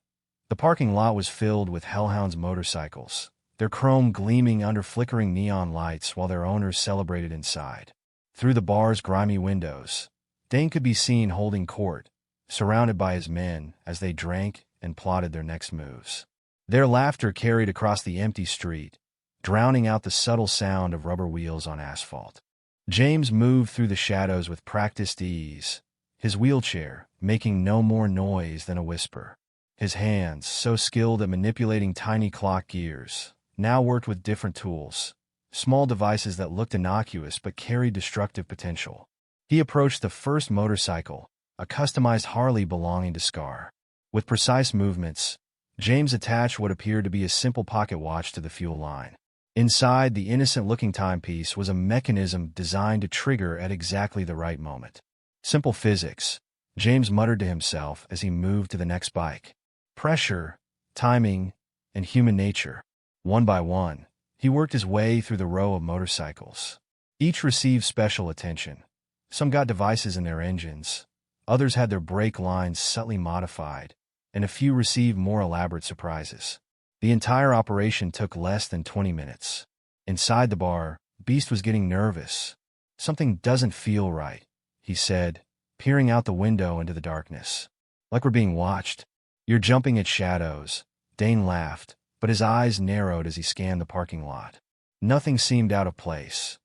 Speaker 1: The parking lot was filled with Hellhounds motorcycles, their chrome gleaming under flickering neon lights while their owners celebrated inside. Through the bar's grimy windows, Dane could be seen holding court, surrounded by his men as they drank and plotted their next moves. Their laughter carried across the empty street, drowning out the subtle sound of rubber wheels on asphalt. James moved through the shadows with practiced ease, his wheelchair making no more noise than a whisper. His hands, so skilled at manipulating tiny clock gears, now worked with different tools, small devices that looked innocuous but carried destructive potential. He approached the first motorcycle, a customized Harley belonging to Scar. With precise movements, James attached what appeared to be a simple pocket watch to the fuel line. Inside, the innocent-looking timepiece was a mechanism designed to trigger at exactly the right moment. Simple physics, James muttered to himself as he moved to the next bike. Pressure, timing, and human nature. One by one, he worked his way through the row of motorcycles. Each received special attention. Some got devices in their engines, others had their brake lines subtly modified, and a few received more elaborate surprises. The entire operation took less than 20 minutes. Inside the bar, Beast was getting nervous. "Something doesn't feel right," he said, peering out the window into the darkness. "Like we're being watched." "You're jumping at shadows," Dane laughed, but his eyes narrowed as he scanned the parking lot. Nothing seemed out of place,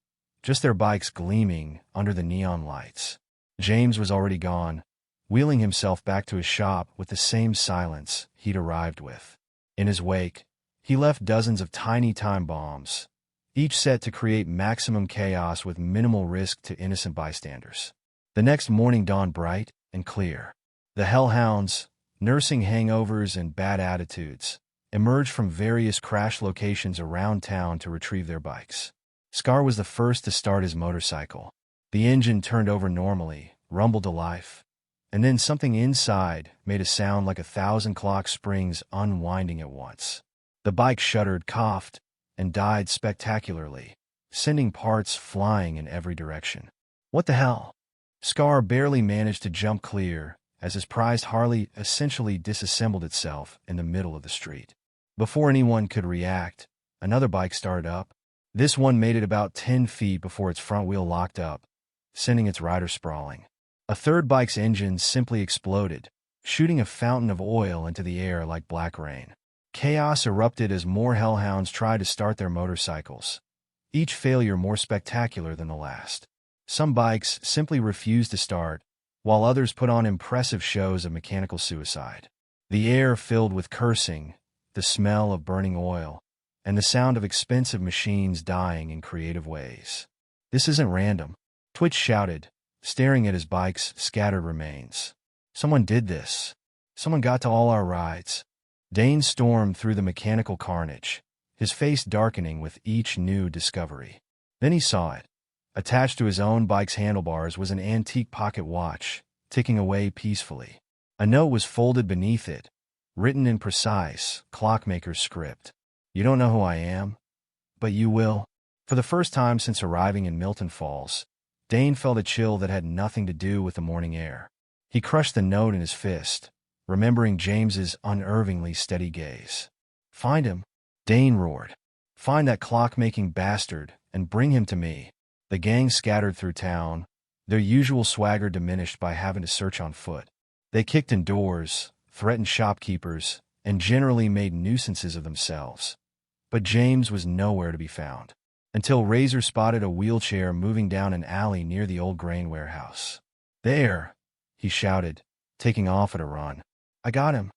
Speaker 1: just their bikes gleaming under the neon lights. James was already gone, wheeling himself back to his shop with the same silence he'd arrived with. In his wake, he left dozens of tiny time bombs, each set to create maximum chaos with minimal risk to innocent bystanders. The next morning dawned bright and clear. The Hellhounds, nursing hangovers and bad attitudes, emerged from various crash locations around town to retrieve their bikes. Scar was the first to start his motorcycle. The engine turned over normally, rumbled to life, and then something inside made a sound like 1,000 clock springs unwinding at once. The bike shuddered, coughed, and died spectacularly, sending parts flying in every direction. "What the hell?" Scar barely managed to jump clear as his prized Harley essentially disassembled itself in the middle of the street. Before anyone could react, another bike started up. This one made it about 10 feet before its front wheel locked up, sending its rider sprawling. A third bike's engine simply exploded, shooting a fountain of oil into the air like black rain. Chaos erupted as more Hellhounds tried to start their motorcycles, each failure more spectacular than the last. Some bikes simply refused to start, while others put on impressive shows of mechanical suicide. The air filled with cursing, the smell of burning oil, and the sound of expensive machines dying in creative ways. "This isn't random," Twitch shouted, staring at his bike's scattered remains. "Someone did this. Someone got to all our rides." Dane stormed through the mechanical carnage, his face darkening with each new discovery. Then he saw it. Attached to his own bike's handlebars was an antique pocket watch, ticking away peacefully. A note was folded beneath it, written in precise, clockmaker script. "You don't know who I am, but you will." For the first time since arriving in Milton Falls, Dane felt a chill that had nothing to do with the morning air. He crushed the note in his fist, remembering James's unervingly steady gaze. "Find him," Dane roared. "Find that clock-making bastard and bring him to me." The gang scattered through town, their usual swagger diminished by having to search on foot. They kicked in doors, threatened shopkeepers, and generally made nuisances of themselves. But James was nowhere to be found, until Razor spotted a wheelchair moving down an alley near the old grain warehouse. "There!" he shouted, taking off at a run. "I got him."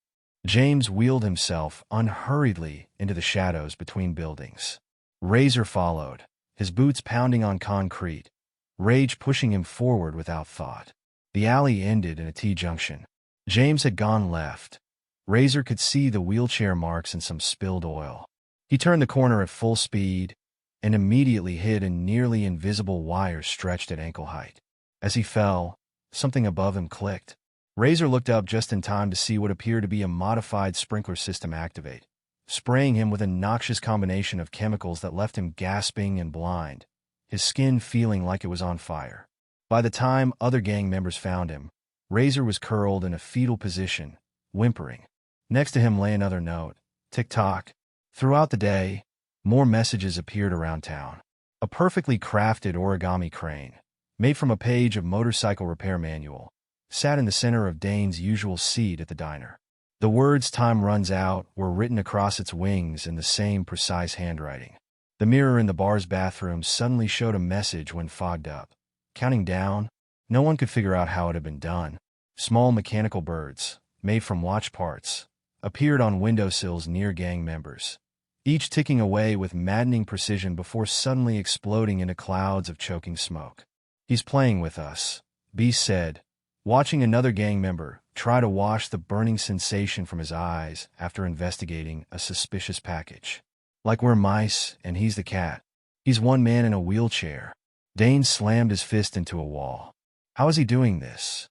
Speaker 1: James wheeled himself unhurriedly into the shadows between buildings. Razor followed, his boots pounding on concrete, rage pushing him forward without thought. The alley ended in a T-junction. James had gone left. Razor could see the wheelchair marks and some spilled oil. He turned the corner at full speed and immediately hit a nearly invisible wire stretched at ankle height. As he fell, something above him clicked. Razor looked up just in time to see what appeared to be a modified sprinkler system activate, spraying him with a noxious combination of chemicals that left him gasping and blind, his skin feeling like it was on fire. By the time other gang members found him, Razor was curled in a fetal position, whimpering. Next to him lay another note. Tick-tock. Throughout the day, more messages appeared around town. A perfectly crafted origami crane, made from a page of motorcycle repair manual, sat in the center of Dane's usual seat at the diner. The words "time runs out" were written across its wings in the same precise handwriting. The mirror in the bar's bathroom suddenly showed a message when fogged up. Counting down, no one could figure out how it had been done. Small mechanical birds, made from watch parts, appeared on windowsills near gang members, each ticking away with maddening precision before suddenly exploding into clouds of choking smoke. "He's playing with us," Beast said, watching another gang member try to wash the burning sensation from his eyes after investigating a suspicious package. Like we're mice and he's the cat. He's one man in a wheelchair. Dane slammed his fist into a wall. How is he doing this?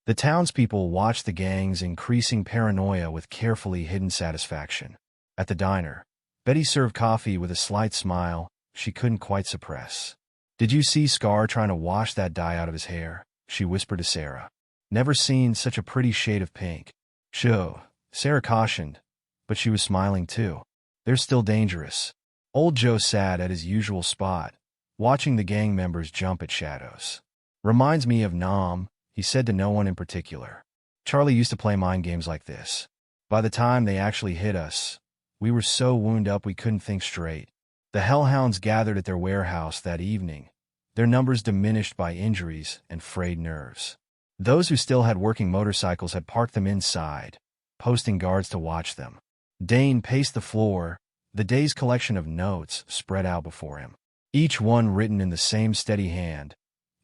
Speaker 1: The townspeople watched the gang's increasing paranoia with carefully hidden satisfaction. At the diner, Betty served coffee with a slight smile she couldn't quite suppress. "Did you see Scar trying to wash that dye out of his hair?" she whispered to Sarah. "Never seen such a pretty shade of pink." "Sure," Sarah cautioned, but she was smiling too. "They're still dangerous." Old Joe sat at his usual spot, watching the gang members jump at shadows. "Reminds me of Nam," he said to no one in particular. "Charlie used to play mind games like this. By the time they actually hit us, we were so wound up we couldn't think straight." The Hellhounds gathered at their warehouse that evening, their numbers diminished by injuries and frayed nerves. Those who still had working motorcycles had parked them inside, posting guards to watch them. Dane paced the floor, the day's collection of notes spread out before him, each one written in the same steady hand,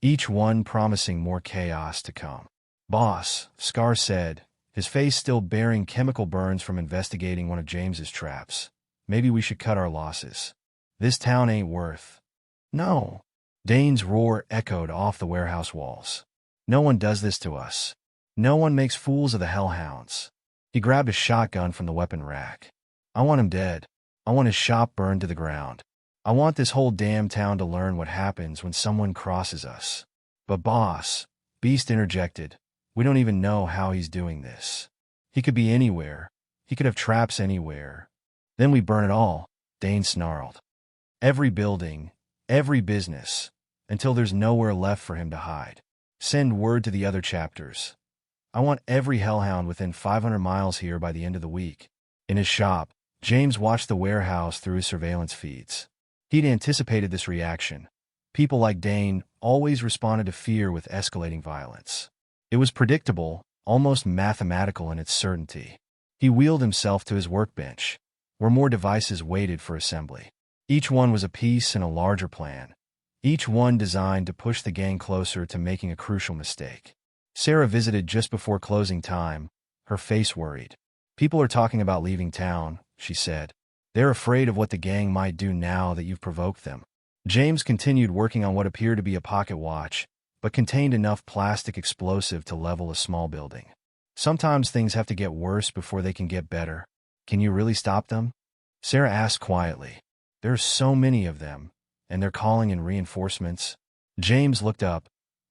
Speaker 1: each one promising more chaos to come. "Boss," Scar said, his face still bearing chemical burns from investigating one of James's traps, "maybe we should cut our losses. This town ain't worth—" "No." Dane's roar echoed off the warehouse walls. "No one does this to us. No one makes fools of the Hellhounds." He grabbed a shotgun from the weapon rack. "I want him dead. I want his shop burned to the ground. I want this whole damn town to learn what happens when someone crosses us." "But boss," Beast interjected, "we don't even know how he's doing this. He could be anywhere. He could have traps anywhere." "Then we burn it all," Dane snarled. "Every building, every business, until there's nowhere left for him to hide. Send word to the other chapters. I want every Hellhound within 500 miles here by the end of the week." In his shop, James watched the warehouse through his surveillance feeds. He'd anticipated this reaction. People like Dane always responded to fear with escalating violence. It was predictable, almost mathematical in its certainty. He wheeled himself to his workbench, where more devices waited for assembly. Each one was a piece in a larger plan, each one designed to push the gang closer to making a crucial mistake. Sarah visited just before closing time, her face worried. "People are talking about leaving town," she said. "They're afraid of what the gang might do now that you've provoked them." James continued working on what appeared to be a pocket watch, but contained enough plastic explosive to level a small building. "Sometimes things have to get worse before they can get better. Can you really stop them?" Sarah asked quietly. "There are so many of them, and they're calling in reinforcements." James looked up,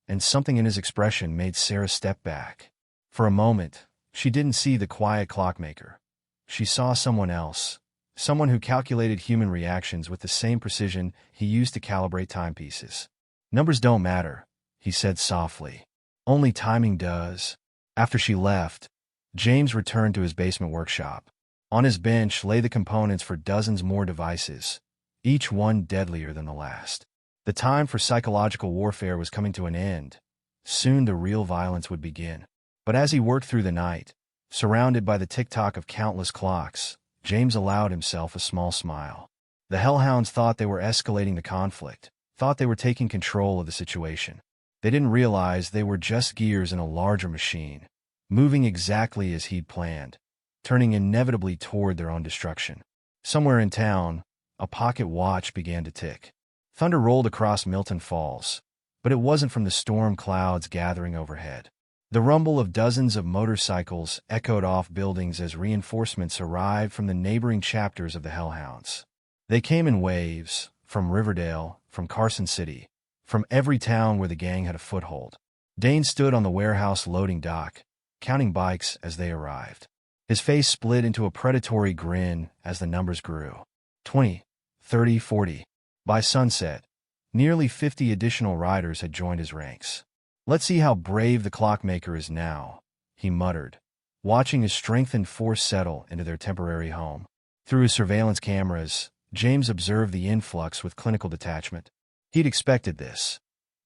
Speaker 1: and something in his expression made Sarah step back. For a moment, she didn't see the quiet clockmaker. She saw someone else, someone who calculated human reactions with the same precision he used to calibrate timepieces. "Numbers don't matter," he said softly. "Only timing does." After she left, James returned to his basement workshop. On his bench lay the components for dozens more devices, each one deadlier than the last. The time for psychological warfare was coming to an end. Soon the real violence would begin. But as he worked through the night, surrounded by the tick-tock of countless clocks, James allowed himself a small smile. The Hellhounds thought they were escalating the conflict, thought they were taking control of the situation. They didn't realize they were just gears in a larger machine, moving exactly as he'd planned, turning inevitably toward their own destruction. Somewhere in town, a pocket watch began to tick. Thunder rolled across Milton Falls, but it wasn't from the storm clouds gathering overhead. The rumble of dozens of motorcycles echoed off buildings as reinforcements arrived from the neighboring chapters of the Hellhounds. They came in waves, from Riverdale, from Carson City, from every town where the gang had a foothold. Dane stood on the warehouse loading dock, counting bikes as they arrived. His face split into a predatory grin as the numbers grew. 20, 30, 40. By sunset, nearly 50 additional riders had joined his ranks. "Let's see how brave the clockmaker is now," he muttered, watching his strengthened force settle into their temporary home. Through his surveillance cameras, James observed the influx with clinical detachment. He'd expected this.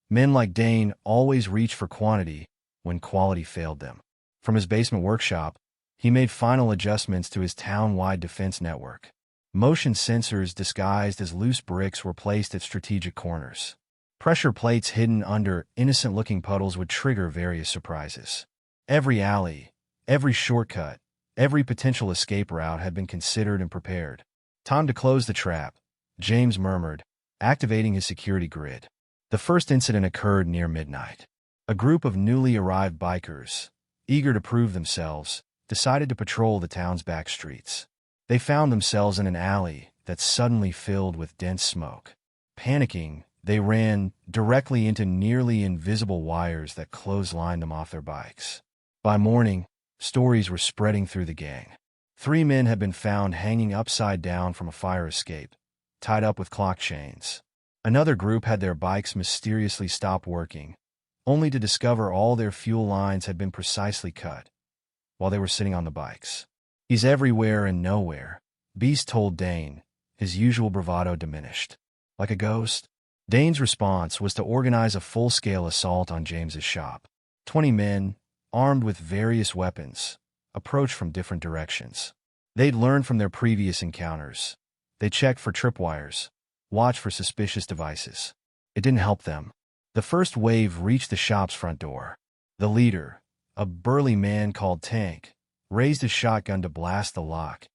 Speaker 1: Men like Dane always reached for quantity when quality failed them. From his basement workshop, he made final adjustments to his town-wide defense network. Motion sensors disguised as loose bricks were placed at strategic corners. Pressure plates hidden under innocent-looking puddles would trigger various surprises. Every alley, every shortcut, every potential escape route had been considered and prepared. "Time to close the trap," James murmured, activating his security grid. The first incident occurred near midnight. A group of newly arrived bikers, eager to prove themselves, decided to patrol the town's back streets. They found themselves in an alley that suddenly filled with dense smoke. Panicking, they ran directly into nearly invisible wires that clotheslined them off their bikes. By morning, stories were spreading through the gang. 3 men had been found hanging upside down from a fire escape, tied up with clock chains. Another group had their bikes mysteriously stop working, only to discover all their fuel lines had been precisely cut while they were sitting on the bikes. "He's everywhere and nowhere," Beast told Dane, his usual bravado diminished. "Like a ghost?" Dane's response was to organize a full-scale assault on James's shop. 20 men, armed with various weapons, approached from different directions. They'd learned from their previous encounters. They checked for tripwires, watched for suspicious devices. It didn't help them. The first wave reached the shop's front door. The leader, a burly man called Tank, raised his shotgun to blast the lock,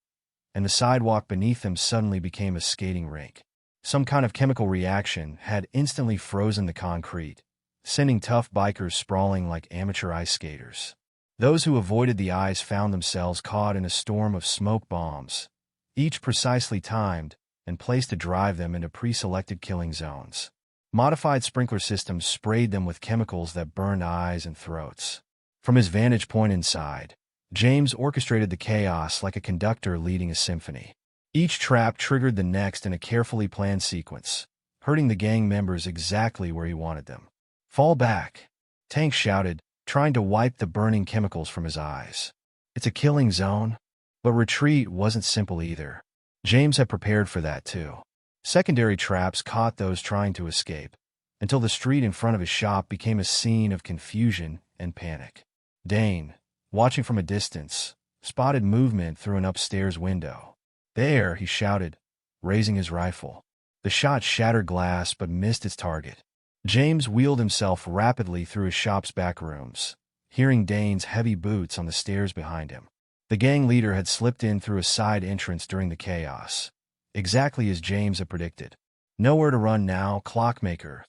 Speaker 1: and the sidewalk beneath them suddenly became a skating rink. Some kind of chemical reaction had instantly frozen the concrete, sending tough bikers sprawling like amateur ice skaters. Those who avoided the ice found themselves caught in a storm of smoke bombs, each precisely timed and placed to drive them into pre-selected killing zones. Modified sprinkler systems sprayed them with chemicals that burned eyes and throats. From his vantage point inside, James orchestrated the chaos like a conductor leading a symphony. Each trap triggered the next in a carefully planned sequence, hurting the gang members exactly where he wanted them. "Fall back," Tank shouted, trying to wipe the burning chemicals from his eyes. "It's a killing zone." But retreat wasn't simple either. James had prepared for that too. Secondary traps caught those trying to escape, until the street in front of his shop became a scene of confusion and panic. Dane, watching from a distance, spotted movement through an upstairs window. "There," he shouted, raising his rifle. The shot shattered glass but missed its target. James wheeled himself rapidly through his shop's back rooms, hearing Dane's heavy boots on the stairs behind him. The gang leader had slipped in through a side entrance during the chaos, exactly as James had predicted. "Nowhere to run now, clockmaker."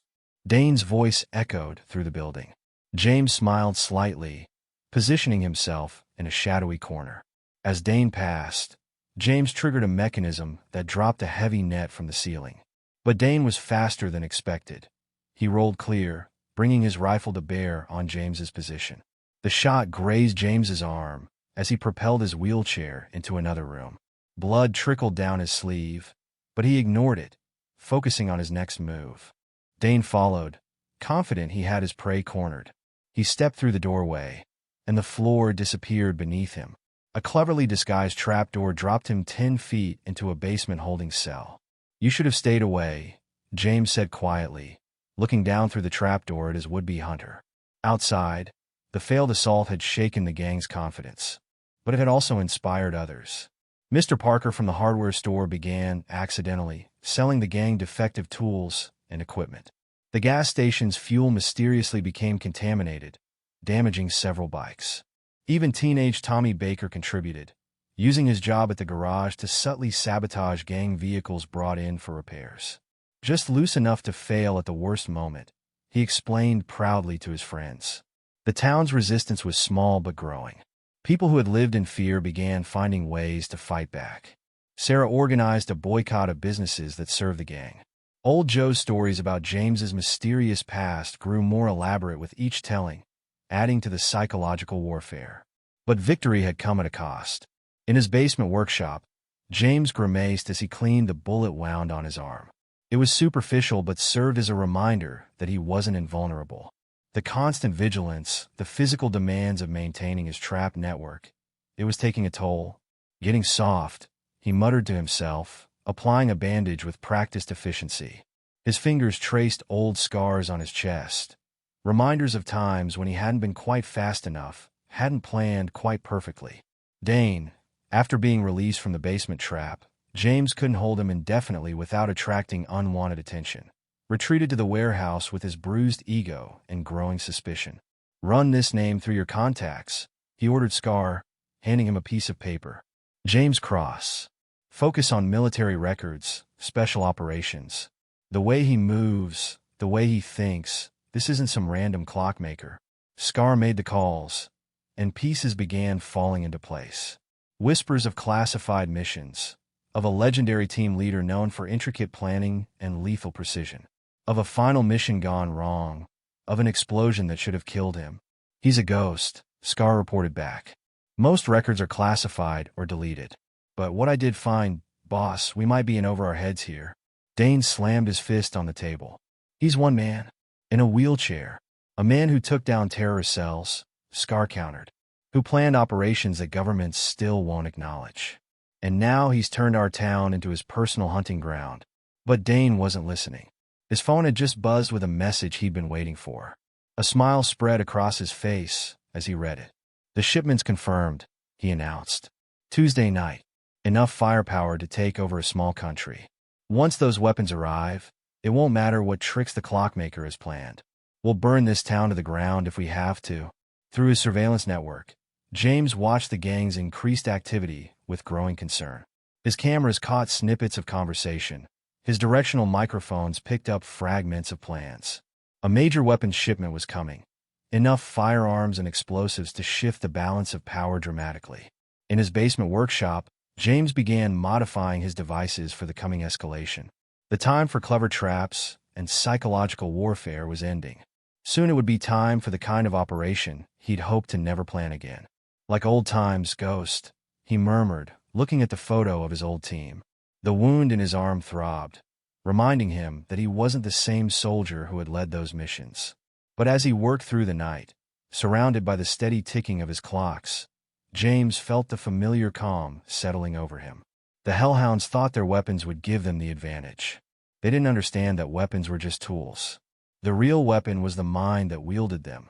Speaker 1: Dane's voice echoed through the building. James smiled slightly, positioning himself in a shadowy corner. As Dane passed, James triggered a mechanism that dropped a heavy net from the ceiling. But Dane was faster than expected. He rolled clear, bringing his rifle to bear on James's position. The shot grazed James's arm as he propelled his wheelchair into another room. Blood trickled down his sleeve, but he ignored it, focusing on his next move. Dane followed, confident he had his prey cornered. He stepped through the doorway, and the floor disappeared beneath him. A cleverly disguised trapdoor dropped him 10 feet into a basement holding cell. "You should have stayed away," James said quietly, looking down through the trapdoor at his would-be hunter. Outside, the failed assault had shaken the gang's confidence, but it had also inspired others. Mr. Parker from the hardware store began, accidentally, selling the gang defective tools and equipment. The gas station's fuel mysteriously became contaminated, damaging several bikes. Even teenage Tommy Baker contributed, using his job at the garage to subtly sabotage gang vehicles brought in for repairs. "Just loose enough to fail at the worst moment," he explained proudly to his friends. The town's resistance was small but growing. People who had lived in fear began finding ways to fight back. Sarah organized a boycott of businesses that served the gang. Old Joe's stories about James's mysterious past grew more elaborate with each telling, adding to the psychological warfare. But victory had come at a cost. In his basement workshop, James grimaced as he cleaned the bullet wound on his arm. It was superficial but served as a reminder that he wasn't invulnerable. The constant vigilance, the physical demands of maintaining his trap network, it was taking a toll. Getting soft, he muttered to himself, applying a bandage with practiced efficiency. His fingers traced old scars on his chest, reminders of times when he hadn't been quite fast enough, hadn't planned quite perfectly. Dane, after being released from the basement trap, James couldn't hold him indefinitely without attracting unwanted attention. retreated to the warehouse with his bruised ego and growing suspicion. "Run this name through your contacts," he ordered Scar, handing him a piece of paper. "James Cross. Focus on military records, special operations. The way he moves, the way he thinks, this isn't some random clockmaker." Scar made the calls, and pieces began falling into place. Whispers of classified missions, of a legendary team leader known for intricate planning and lethal precision, of a final mission gone wrong, of an explosion that should have killed him. "He's a ghost," Scar reported back. "Most records are classified or deleted. But what I did find, boss, we might be in over our heads here." Dane slammed his fist on the table. "He's one man, in a wheelchair. A man who took down terrorist cells," Scar countered, "who planned operations that governments still won't acknowledge. And now he's turned our town into his personal hunting ground." But Dane wasn't listening. His phone had just buzzed with a message he'd been waiting for. A smile spread across his face as he read it. "The shipment's confirmed," he announced. "Tuesday night. Enough firepower to take over a small country. Once those weapons arrive, it won't matter what tricks the clockmaker has planned. We'll burn this town to the ground if we have to." Through his surveillance network, James watched the gang's increased activity with growing concern. His cameras caught snippets of conversation. His directional microphones picked up fragments of plans. A major weapons shipment was coming. Enough firearms and explosives to shift the balance of power dramatically. In his basement workshop, James began modifying his devices for the coming escalation. The time for clever traps and psychological warfare was ending. Soon it would be time for the kind of operation he'd hoped to never plan again. "Like old times, Ghost," he murmured, looking at the photo of his old team. The wound in his arm throbbed, reminding him that he wasn't the same soldier who had led those missions. But as he worked through the night, surrounded by the steady ticking of his clocks, James felt the familiar calm settling over him. The Hellhounds thought their weapons would give them the advantage. They didn't understand that weapons were just tools. The real weapon was the mind that wielded them,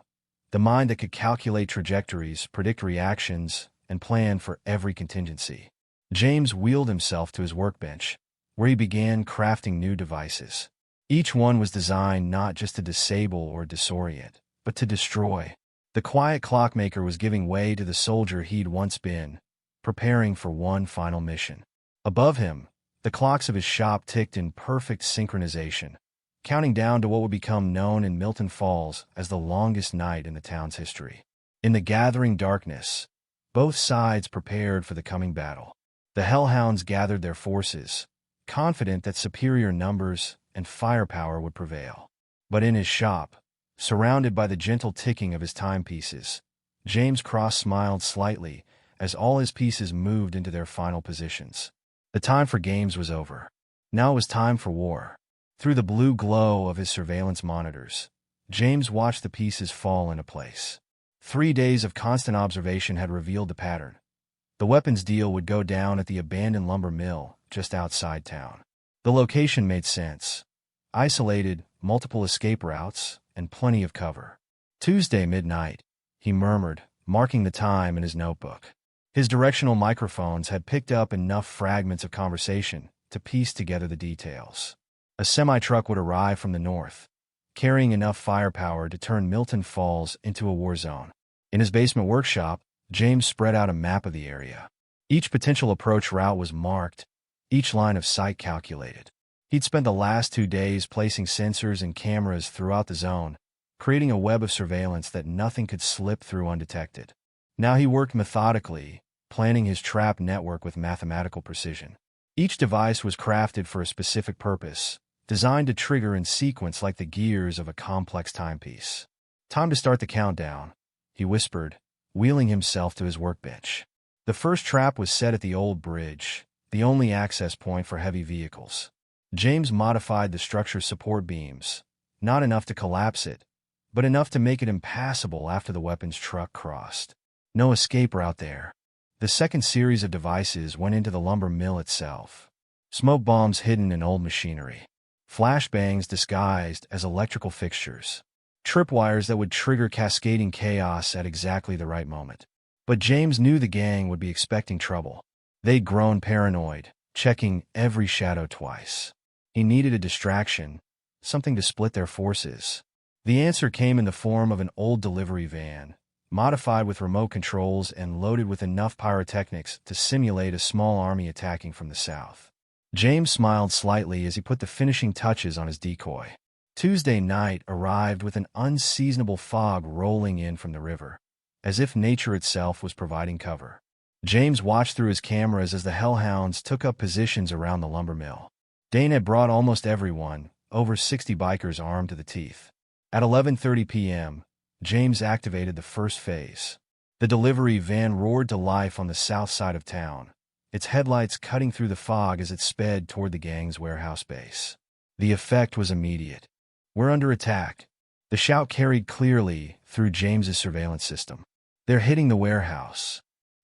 Speaker 1: the mind that could calculate trajectories, predict reactions, and plan for every contingency. James wheeled himself to his workbench, where he began crafting new devices. Each one was designed not just to disable or disorient, but to destroy. The quiet clockmaker was giving way to the soldier he'd once been, preparing for one final mission. Above him, the clocks of his shop ticked in perfect synchronization, counting down to what would become known in Milton Falls as the longest night in the town's history. In the gathering darkness, both sides prepared for the coming battle. The Hellhounds gathered their forces, confident that superior numbers and firepower would prevail. But in his shop, surrounded by the gentle ticking of his timepieces, James Cross smiled slightly as all his pieces moved into their final positions. The time for games was over. Now it was time for war. Through the blue glow of his surveillance monitors, James watched the pieces fall into place. 3 days of constant observation had revealed the pattern. The weapons deal would go down at the abandoned lumber mill just outside town. The location made sense. Isolated, multiple escape routes, and plenty of cover. "Tuesday midnight," he murmured, marking the time in his notebook. His directional microphones had picked up enough fragments of conversation to piece together the details. A semi-truck would arrive from the north, carrying enough firepower to turn Milton Falls into a war zone. In his basement workshop, James spread out a map of the area. Each potential approach route was marked, each line of sight calculated. He'd spent the last 2 days placing sensors and cameras throughout the zone, creating a web of surveillance that nothing could slip through undetected. Now he worked methodically, planning his trap network with mathematical precision. Each device was crafted for a specific purpose, designed to trigger in sequence like the gears of a complex timepiece. "Time to start the countdown," he whispered, wheeling himself to his workbench. The first trap was set at the old bridge, the only access point for heavy vehicles. James modified the structure's support beams, not enough to collapse it, but enough to make it impassable after the weapons truck crossed. No escape route there. The second series of devices went into the lumber mill itself. Smoke bombs hidden in old machinery. Flashbangs disguised as electrical fixtures. Tripwires that would trigger cascading chaos at exactly the right moment. But James knew the gang would be expecting trouble. They'd grown paranoid, checking every shadow twice. He needed a distraction, something to split their forces. The answer came in the form of an old delivery van, modified with remote controls and loaded with enough pyrotechnics to simulate a small army attacking from the south. James smiled slightly as he put the finishing touches on his decoy. Tuesday night arrived with an unseasonable fog rolling in from the river, as if nature itself was providing cover. James watched through his cameras as the Hellhounds took up positions around the lumber mill. Dane had brought almost everyone, over 60 bikers armed to the teeth. At 11:30 p.m., James activated the first phase. The delivery van roared to life on the south side of town, its headlights cutting through the fog as it sped toward the gang's warehouse base. The effect was immediate. "We're under attack." The shout carried clearly through James's surveillance system. "They're hitting the warehouse."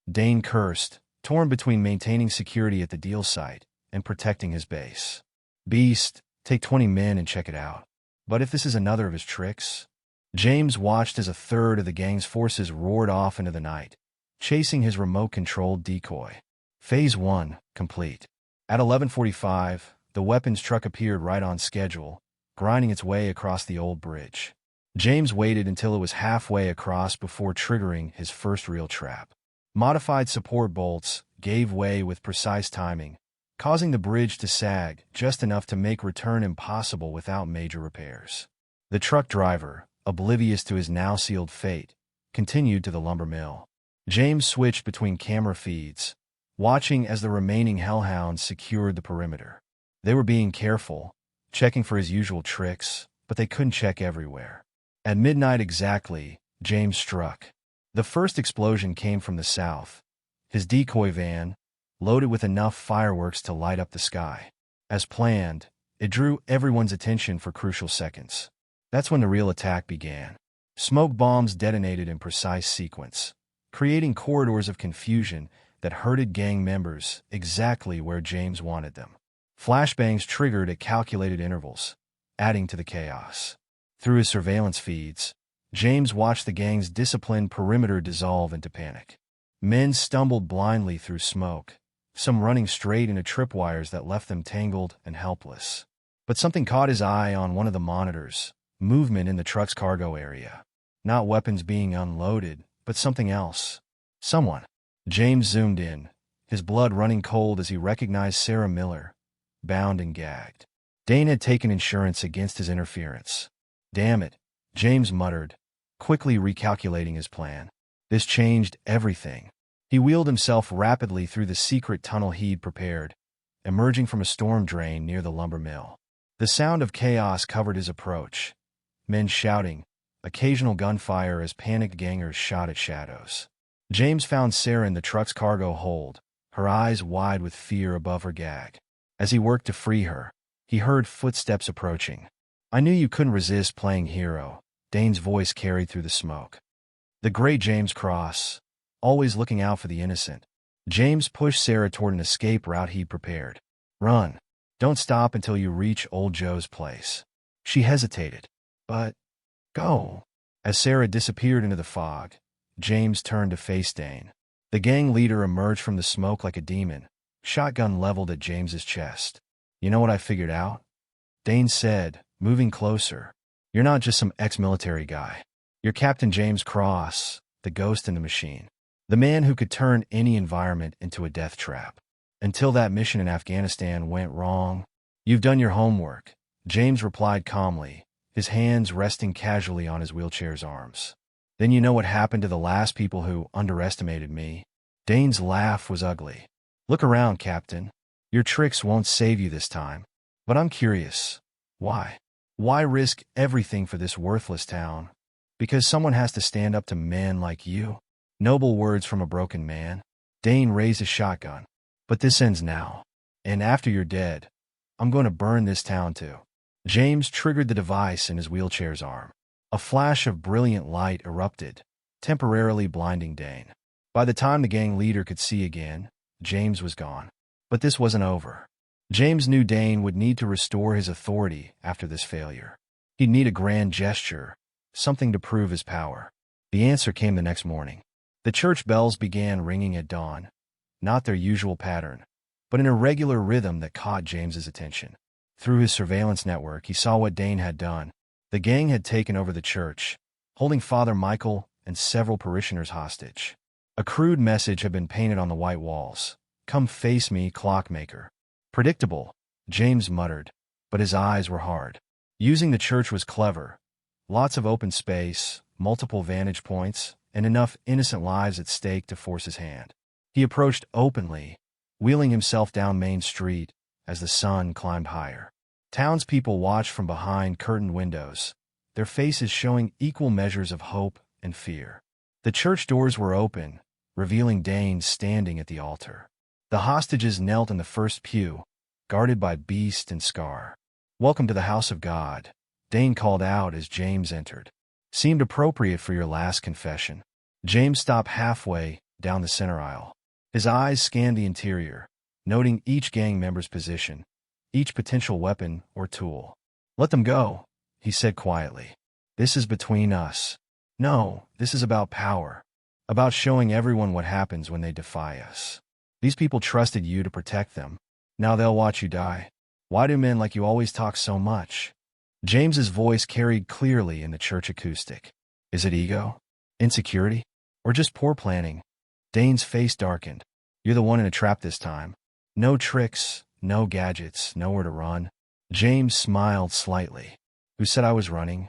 Speaker 1: Dane cursed, torn between maintaining security at the deal site and protecting his base. "Beast, take 20 men and check it out." But if this is another of his tricks? James watched as a third of the gang's forces roared off into the night, chasing his remote-controlled decoy. Phase 1, complete. At 11:45, the weapons truck appeared right on schedule, grinding its way across the old bridge. James waited until it was halfway across before triggering his first real trap. Modified support bolts gave way with precise timing, causing the bridge to sag just enough to make return impossible without major repairs. The truck driver, oblivious to his now-sealed fate, continued to the lumber mill. James switched between camera feeds, watching as the remaining Hellhounds secured the perimeter. They were being careful, checking for his usual tricks, but they couldn't check everywhere. At midnight exactly, James struck. The first explosion came from the south, his decoy van, loaded with enough fireworks to light up the sky. As planned, it drew everyone's attention for crucial seconds. That's when the real attack began. Smoke bombs detonated in precise sequence, creating corridors of confusion that herded gang members exactly where James wanted them. Flashbangs triggered at calculated intervals, adding to the chaos. Through his surveillance feeds, James watched the gang's disciplined perimeter dissolve into panic. Men stumbled blindly through smoke, some running straight into tripwires that left them tangled and helpless. But something caught his eye on one of the monitors: movement in the truck's cargo area. Not weapons being unloaded, but something else. Someone. James zoomed in, his blood running cold as he recognized Sarah Miller, bound and gagged. Dane had taken insurance against his interference. "Damn it," James muttered, quickly recalculating his plan. This changed everything. He wheeled himself rapidly through the secret tunnel he'd prepared, emerging from a storm drain near the lumber mill. The sound of chaos covered his approach, men shouting, occasional gunfire as panicked gangers shot at shadows. James found Sarah in the truck's cargo hold, her eyes wide with fear above her gag. As he worked to free her, he heard footsteps approaching. "I knew you couldn't resist playing hero," Dane's voice carried through the smoke. The great James Cross, always looking out for the innocent. James pushed Sarah toward an escape route he'd prepared. "Run. Don't stop until you reach Old Joe's place." She hesitated. "But, go." As Sarah disappeared into the fog, James turned to face Dane. The gang leader emerged from the smoke like a demon, shotgun leveled at James's chest. "You know what I figured out?" Dane said, moving closer. "You're not just some ex-military guy. You're Captain James Cross, the ghost in the machine. The man who could turn any environment into a death trap. Until that mission in Afghanistan went wrong, you've done your homework," James replied calmly, his hands resting casually on his wheelchair's arms. "Then you know what happened to the last people who underestimated me." Dane's laugh was ugly. "Look around, Captain. Your tricks won't save you this time. But I'm curious. Why? Why risk everything for this worthless town? Because someone has to stand up to men like you?" Noble words from a broken man. Dane raised his shotgun. "But this ends now. And after you're dead, I'm going to burn this town too." James triggered the device in his wheelchair's arm. A flash of brilliant light erupted, temporarily blinding Dane. By the time the gang leader could see again, James was gone. But this wasn't over. James knew Dane would need to restore his authority after this failure. He'd need a grand gesture, something to prove his power. The answer came the next morning. The church bells began ringing at dawn, not their usual pattern, but an irregular rhythm that caught James's attention. Through his surveillance network, he saw what Dane had done. The gang had taken over the church, holding Father Michael and several parishioners hostage. A crude message had been painted on the white walls. "Come face me, clockmaker." Predictable, James muttered, but his eyes were hard. Using the church was clever. Lots of open space, multiple vantage points, and enough innocent lives at stake to force his hand. He approached openly, wheeling himself down Main Street as the sun climbed higher. Townspeople watched from behind curtained windows, their faces showing equal measures of hope and fear. The church doors were open, revealing Dane standing at the altar. The hostages knelt in the first pew, guarded by Beast and Scar. "Welcome to the house of God," Dane called out as James entered. "Seemed appropriate for your last confession." James stopped halfway down the center aisle. His eyes scanned the interior, noting each gang member's position, each potential weapon or tool. "Let them go," he said quietly. "This is between us. No, this is about power, about showing everyone what happens when they defy us. These people trusted you to protect them. Now they'll watch you die. Why do men like you always talk so much?" James's voice carried clearly in the church acoustic. "Is it ego? Insecurity? Or just poor planning?" Dane's face darkened. "You're the one in a trap this time. No tricks, no gadgets, nowhere to run." James smiled slightly. "Who said I was running?"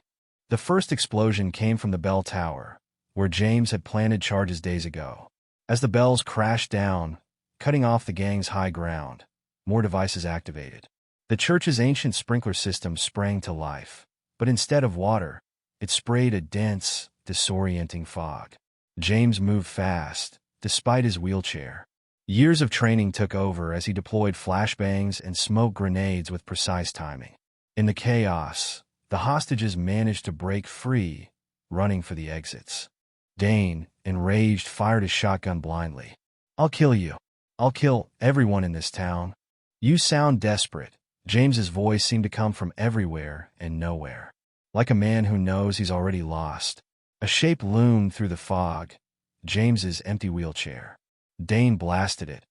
Speaker 1: The first explosion came from the bell tower, where James had planted charges days ago. As the bells crashed down, cutting off the gang's high ground, more devices activated. The church's ancient sprinkler system sprang to life, but instead of water, it sprayed a dense, disorienting fog. James moved fast, despite his wheelchair. Years of training took over as he deployed flashbangs and smoke grenades with precise timing. In the chaos, the hostages managed to break free, running for the exits. Dane, enraged, fired his shotgun blindly. "I'll kill you. I'll kill everyone in this town." "You sound desperate." James's voice seemed to come from everywhere and nowhere. Like a man who knows he's already lost. A shape loomed through the fog, James's empty wheelchair. Dane blasted it,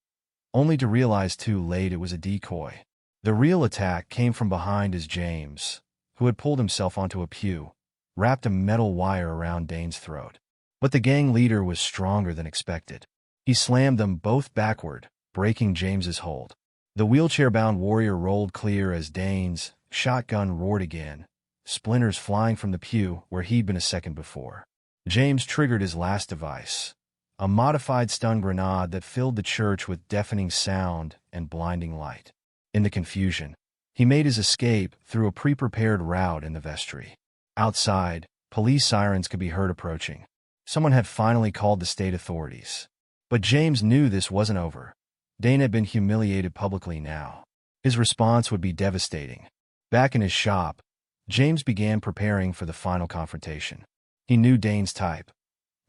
Speaker 1: only to realize too late it was a decoy. The real attack came from behind as James, who had pulled himself onto a pew, wrapped a metal wire around Dane's throat. But the gang leader was stronger than expected. He slammed them both backward, breaking James's hold. The wheelchair-bound warrior rolled clear as Dane's shotgun roared again, splinters flying from the pew where he'd been a second before. James triggered his last device, a modified stun grenade that filled the church with deafening sound and blinding light. In the confusion, he made his escape through a pre-prepared route in the vestry. Outside, police sirens could be heard approaching. Someone had finally called the state authorities. But James knew this wasn't over. Dane had been humiliated publicly now. His response would be devastating. Back in his shop, James began preparing for the final confrontation. He knew Dane's type.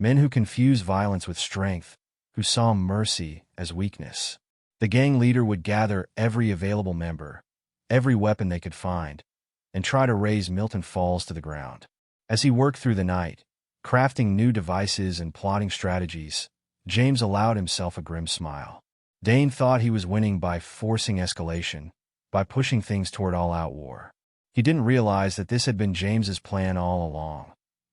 Speaker 1: Men who confuse violence with strength, who saw mercy as weakness. The gang leader would gather every available member, every weapon they could find, and try to raze Milton Falls to the ground. As he worked through the night, crafting new devices and plotting strategies, James allowed himself a grim smile. Dane thought he was winning by forcing escalation, by pushing things toward all-out war. He didn't realize that this had been James's plan all along,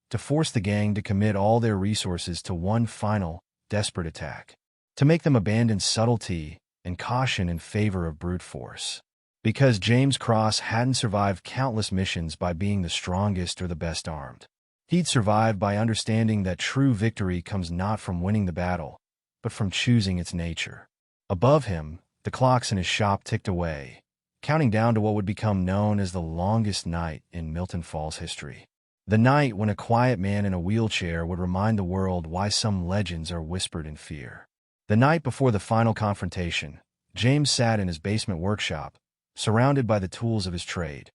Speaker 1: to force the gang to commit all their resources to one final, desperate attack, to make them abandon subtlety and caution in favor of brute force. Because James Cross hadn't survived countless missions by being the strongest or the best armed. He'd survived by understanding that true victory comes not from winning the battle, but from choosing its nature. Above him, the clocks in his shop ticked away, counting down to what would become known as the longest night in Milton Falls history. The night when a quiet man in a wheelchair would remind the world why some legends are whispered in fear. The night before the final confrontation, James sat in his basement workshop, surrounded by the tools of his trade,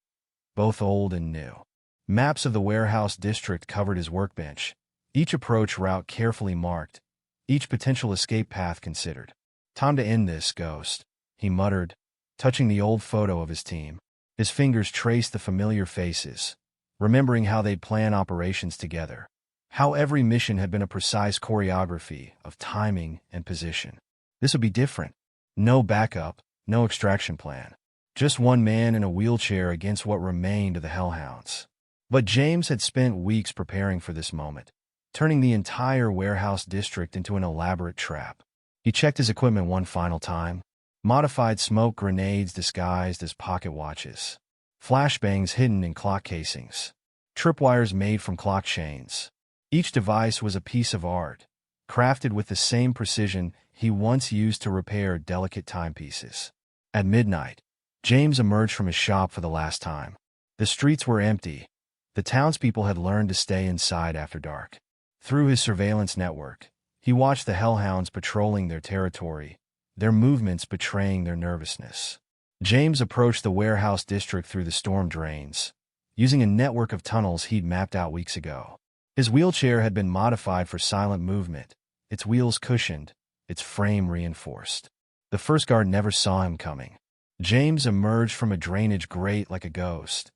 Speaker 1: both old and new. Maps of the warehouse district covered his workbench, each approach route carefully marked, each potential escape path considered. "Time to end this, Ghost," he muttered, touching the old photo of his team. His fingers traced the familiar faces, remembering how they'd planned operations together, how every mission had been a precise choreography of timing and position. This would be different. No backup, no extraction plan. Just one man in a wheelchair against what remained of the Hellhounds. But James had spent weeks preparing for this moment, turning the entire warehouse district into an elaborate trap. He checked his equipment one final time. Modified smoke grenades disguised as pocket watches. Flashbangs hidden in clock casings. Tripwires made from clock chains. Each device was a piece of art, crafted with the same precision he once used to repair delicate timepieces. At midnight, James emerged from his shop for the last time. The streets were empty. The townspeople had learned to stay inside after dark. Through his surveillance network, he watched the Hellhounds patrolling their territory, their movements betraying their nervousness. James approached the warehouse district through the storm drains, using a network of tunnels he'd mapped out weeks ago. His wheelchair had been modified for silent movement, its wheels cushioned, its frame reinforced. The first guard never saw him coming. James emerged from a drainage grate like a ghost,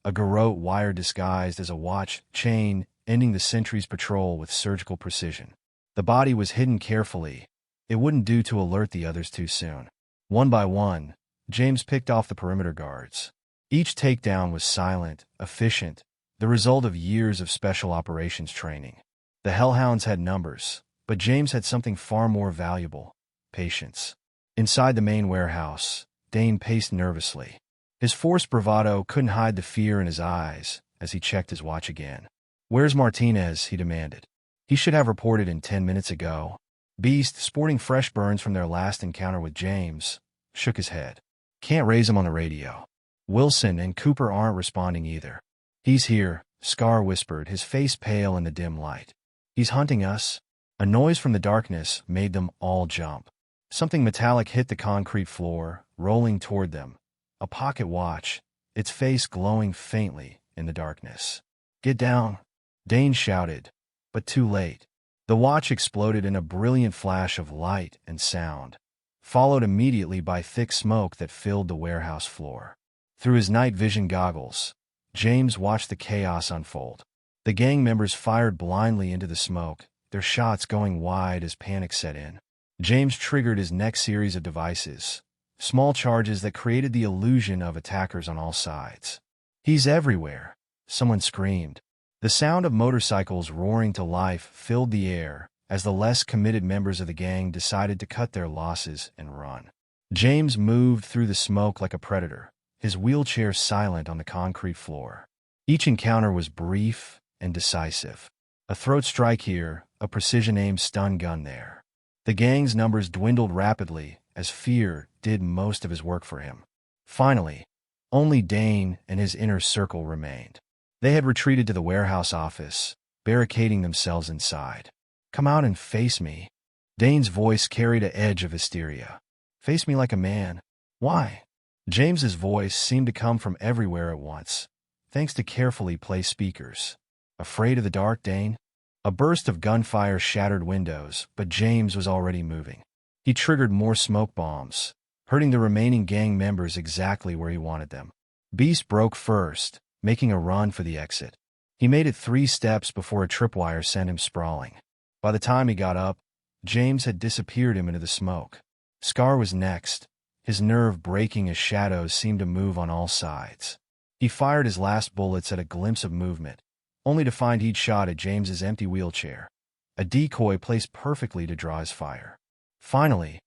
Speaker 1: a garrote wire disguised as a watch chain, ending the sentry's patrol with surgical precision. The body was hidden carefully. It wouldn't do to alert the others too soon. One by one, James picked off the perimeter guards. Each takedown was silent, efficient, the result of years of special operations training. The Hellhounds had numbers, but James had something far more valuable: patience. Inside the main warehouse, Dane paced nervously. His forced bravado couldn't hide the fear in his eyes as he checked his watch again. "Where's Martinez?" he demanded. "He should have reported in 10 minutes ago." Beast, sporting fresh burns from their last encounter with James, shook his head. "Can't raise him on the radio. Wilson and Cooper aren't responding either." "He's here," Scar whispered, his face pale in the dim light. "He's hunting us." A noise from the darkness made them all jump. Something metallic hit the concrete floor, rolling toward them. A pocket watch, its face glowing faintly in the darkness. "Get down!" Dane shouted, but too late. The watch exploded in a brilliant flash of light and sound, followed immediately by thick smoke that filled the warehouse floor. Through his night vision goggles, James watched the chaos unfold. The gang members fired blindly into the smoke, their shots going wide as panic set in. James triggered his next series of devices, small charges that created the illusion of attackers on all sides. "He's everywhere!" someone screamed. The sound of motorcycles roaring to life filled the air as the less committed members of the gang decided to cut their losses and run. James moved through the smoke like a predator, his wheelchair silent on the concrete floor. Each encounter was brief and decisive. A throat strike here, a precision-aimed stun gun there. The gang's numbers dwindled rapidly as fear did most of his work for him. Finally, only Dane and his inner circle remained. They had retreated to the warehouse office, barricading themselves inside. "Come out and face me." Dane's voice carried an edge of hysteria. "Face me like a man." "Why?" James's voice seemed to come from everywhere at once, thanks to carefully placed speakers. "Afraid of the dark, Dane?" A burst of gunfire shattered windows, but James was already moving. He triggered more smoke bombs, hurting the remaining gang members exactly where he wanted them. Beast broke first, making a run for the exit. He made it 3 steps before a tripwire sent him sprawling. By the time he got up, James had disappeared him into the smoke. Scar was next, his nerve breaking as shadows seemed to move on all sides. He fired his last bullets at a glimpse of movement, only to find he'd shot at James's empty wheelchair, a decoy placed perfectly to draw his fire. Finally,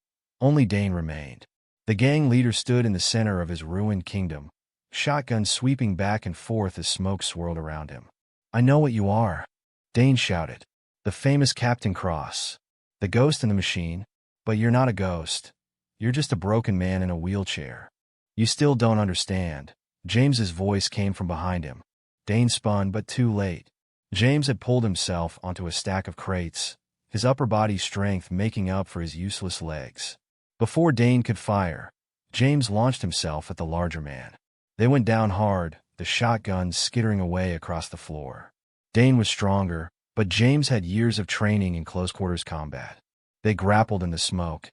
Speaker 1: only Dane remained. The gang leader stood in the center of his ruined kingdom, shotgun sweeping back and forth as smoke swirled around him. "I know what you are," Dane shouted. "The famous Captain Cross. The ghost in the machine. But you're not a ghost. You're just a broken man in a wheelchair. You still don't understand." James's voice came from behind him. Dane spun, but too late. James had pulled himself onto a stack of crates, his upper body strength making up for his useless legs. Before Dane could fire, James launched himself at the larger man. They went down hard, the shotgun skittering away across the floor. Dane was stronger, but James had years of training in close-quarters combat. They grappled in the smoke,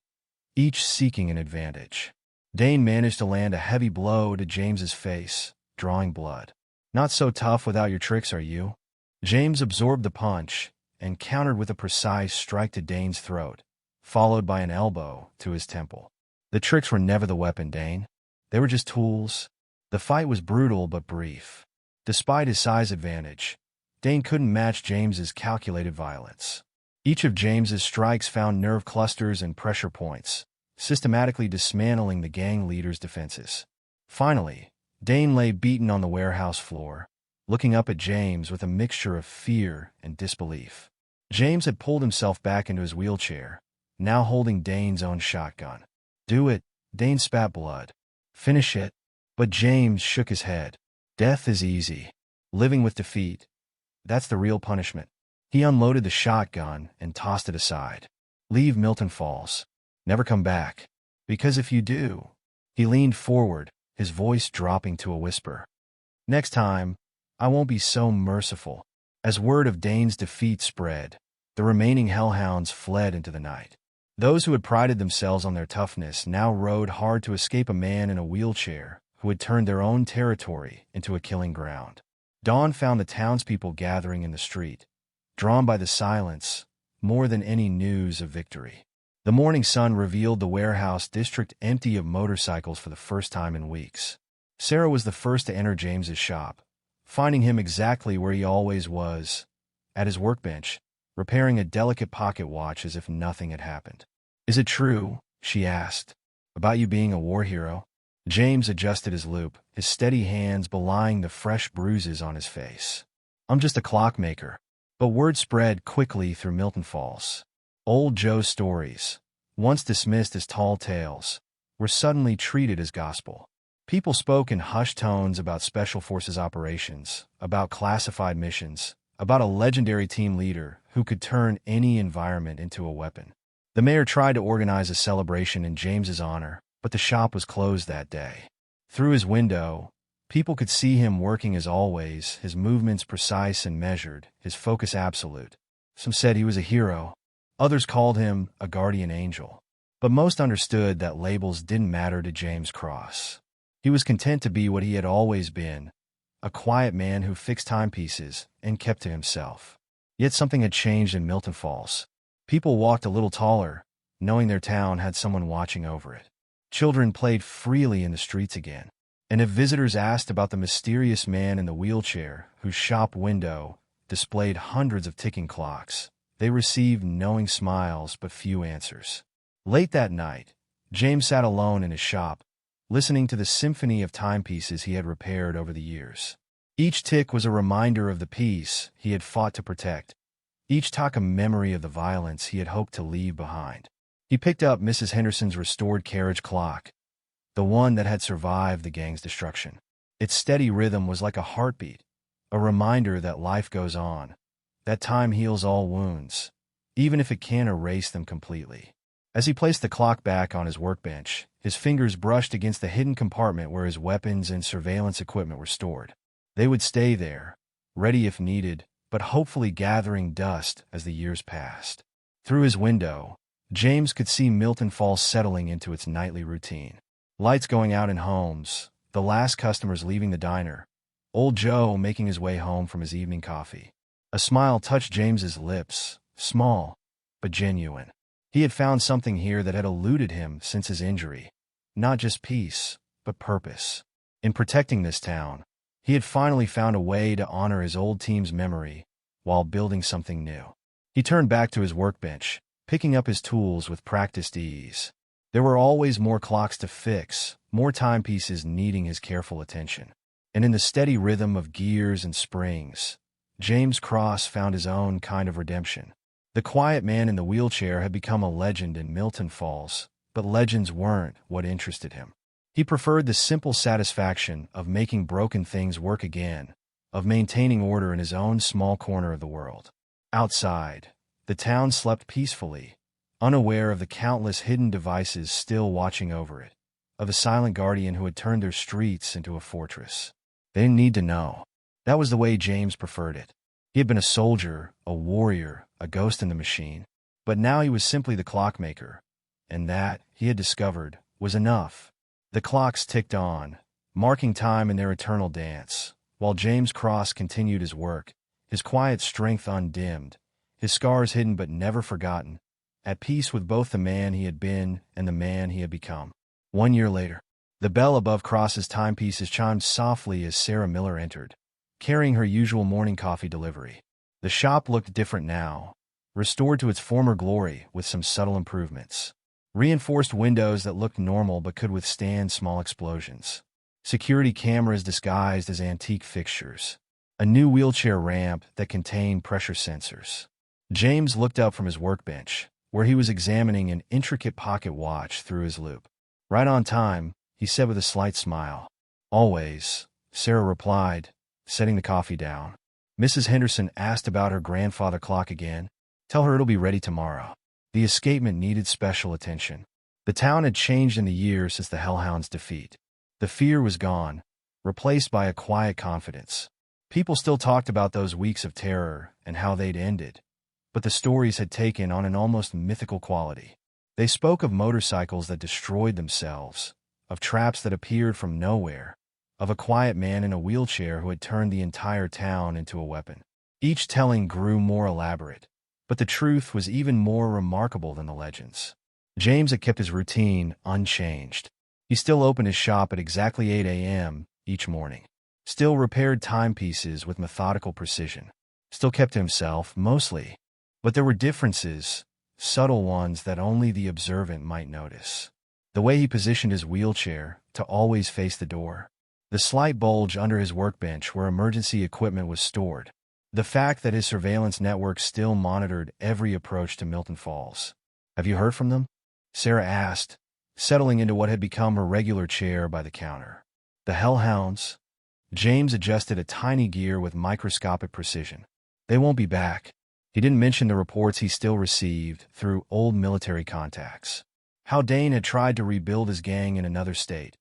Speaker 1: each seeking an advantage. Dane managed to land a heavy blow to James's face, drawing blood. "Not so tough without your tricks, are you?" James absorbed the punch and countered with a precise strike to Dane's throat, followed by an elbow to his temple. "The tricks were never the weapon, Dane. They were just tools. The fight was brutal but brief. Despite his size advantage, Dane couldn't match James's calculated violence. Each of James's strikes found nerve clusters and pressure points, systematically dismantling the gang leader's defenses. Finally, Dane lay beaten on the warehouse floor, looking up at James with a mixture of fear and disbelief. James had pulled himself back into his wheelchair, now holding Dane's own shotgun. "Do it," Dane spat blood. "Finish it." But James shook his head. "Death is easy. Living with defeat, that's the real punishment." He unloaded the shotgun and tossed it aside. "Leave Milton Falls. Never come back. Because if you do—" He leaned forward, his voice dropping to a whisper. "Next time, I won't be so merciful." As word of Dane's defeat spread, the remaining Hellhounds fled into the night. Those who had prided themselves on their toughness now rode hard to escape a man in a wheelchair who had turned their own territory into a killing ground. Dawn found the townspeople gathering in the street, drawn by the silence more than any news of victory. The morning sun revealed the warehouse district empty of motorcycles for the first time in weeks. Sarah was the first to enter James's shop, finding him exactly where he always was, at his workbench, repairing a delicate pocket watch as if nothing had happened. "Is it true," she asked, "about you being a war hero?" James adjusted his loop, his steady hands belying the fresh bruises on his face. "I'm just a clockmaker." But word spread quickly through Milton Falls. Old Joe's stories, once dismissed as tall tales, were suddenly treated as gospel. People spoke in hushed tones about Special Forces operations, about classified missions, about a legendary team leader who could turn any environment into a weapon. The mayor tried to organize a celebration in James's honor, but the shop was closed that day. Through his window, people could see him working as always, his movements precise and measured, his focus absolute. Some said he was a hero. Others called him a guardian angel. But most understood that labels didn't matter to James Cross. He was content to be what he had always been, a quiet man who fixed timepieces and kept to himself. Yet something had changed in Milton Falls. People walked a little taller, knowing their town had someone watching over it. Children played freely in the streets again. And if visitors asked about the mysterious man in the wheelchair whose shop window displayed hundreds of ticking clocks, they received knowing smiles but few answers. Late that night, James sat alone in his shop, listening to the symphony of timepieces he had repaired over the years. Each tick was a reminder of the peace he had fought to protect, each tock a memory of the violence he had hoped to leave behind. He picked up Mrs. Henderson's restored carriage clock, the one that had survived the gang's destruction. Its steady rhythm was like a heartbeat, a reminder that life goes on, that time heals all wounds, even if it can't erase them completely. As he placed the clock back on his workbench, his fingers brushed against the hidden compartment where his weapons and surveillance equipment were stored. They would stay there, ready if needed, but hopefully gathering dust as the years passed. Through his window, James could see Milton Falls settling into its nightly routine. Lights going out in homes, the last customers leaving the diner, old Joe making his way home from his evening coffee. A smile touched James's lips, small, but genuine. He had found something here that had eluded him since his injury. Not just peace, but purpose. In protecting this town, he had finally found a way to honor his old team's memory while building something new. He turned back to his workbench, picking up his tools with practiced ease. There were always more clocks to fix, more timepieces needing his careful attention. And in the steady rhythm of gears and springs, James Cross found his own kind of redemption. The quiet man in the wheelchair had become a legend in Milton Falls, but legends weren't what interested him. He preferred the simple satisfaction of making broken things work again, of maintaining order in his own small corner of the world. Outside, the town slept peacefully, unaware of the countless hidden devices still watching over it, of a silent guardian who had turned their streets into a fortress. They didn't need to know. That was the way James preferred it. He had been a soldier, a warrior, a ghost in the machine, but now he was simply the clockmaker, and that, he had discovered, was enough. The clocks ticked on, marking time in their eternal dance, while James Cross continued his work, his quiet strength undimmed, his scars hidden but never forgotten, at peace with both the man he had been and the man he had become. 1 year later, The bell above Cross's timepieces chimed softly as Sarah Miller entered, carrying her usual morning coffee delivery. The shop looked different now, restored to its former glory with some subtle improvements. Reinforced windows that looked normal but could withstand small explosions. Security cameras disguised as antique fixtures. A new wheelchair ramp that contained pressure sensors. James looked up from his workbench, where he was examining an intricate pocket watch through his loop. "Right on time," he said with a slight smile. "Always," Sarah replied, setting the coffee down. "Mrs. Henderson asked about her grandfather clock again. Tell her it'll be ready tomorrow." The escapement needed special attention. The town had changed in the years since the Hellhounds' defeat. The fear was gone, replaced by a quiet confidence. People still talked about those weeks of terror and how they'd ended, but the stories had taken on an almost mythical quality. They spoke of motorcycles that destroyed themselves, of traps that appeared from nowhere, of a quiet man in a wheelchair who had turned the entire town into a weapon. Each telling grew more elaborate, but the truth was even more remarkable than the legends. James had kept his routine unchanged. He still opened his shop at exactly 8 a.m. each morning. Still repaired timepieces with methodical precision. Still kept to himself, mostly. But there were differences, subtle ones that only the observant might notice. The way he positioned his wheelchair to always face the door. The slight bulge under his workbench where emergency equipment was stored. The fact that his surveillance network still monitored every approach to Milton Falls. "Have you heard from them?" Sarah asked, settling into what had become her regular chair by the counter. "The Hellhounds?" James adjusted a tiny gear with microscopic precision. "They won't be back." He didn't mention the reports he still received through old military contacts. How Dane had tried to rebuild his gang in another state,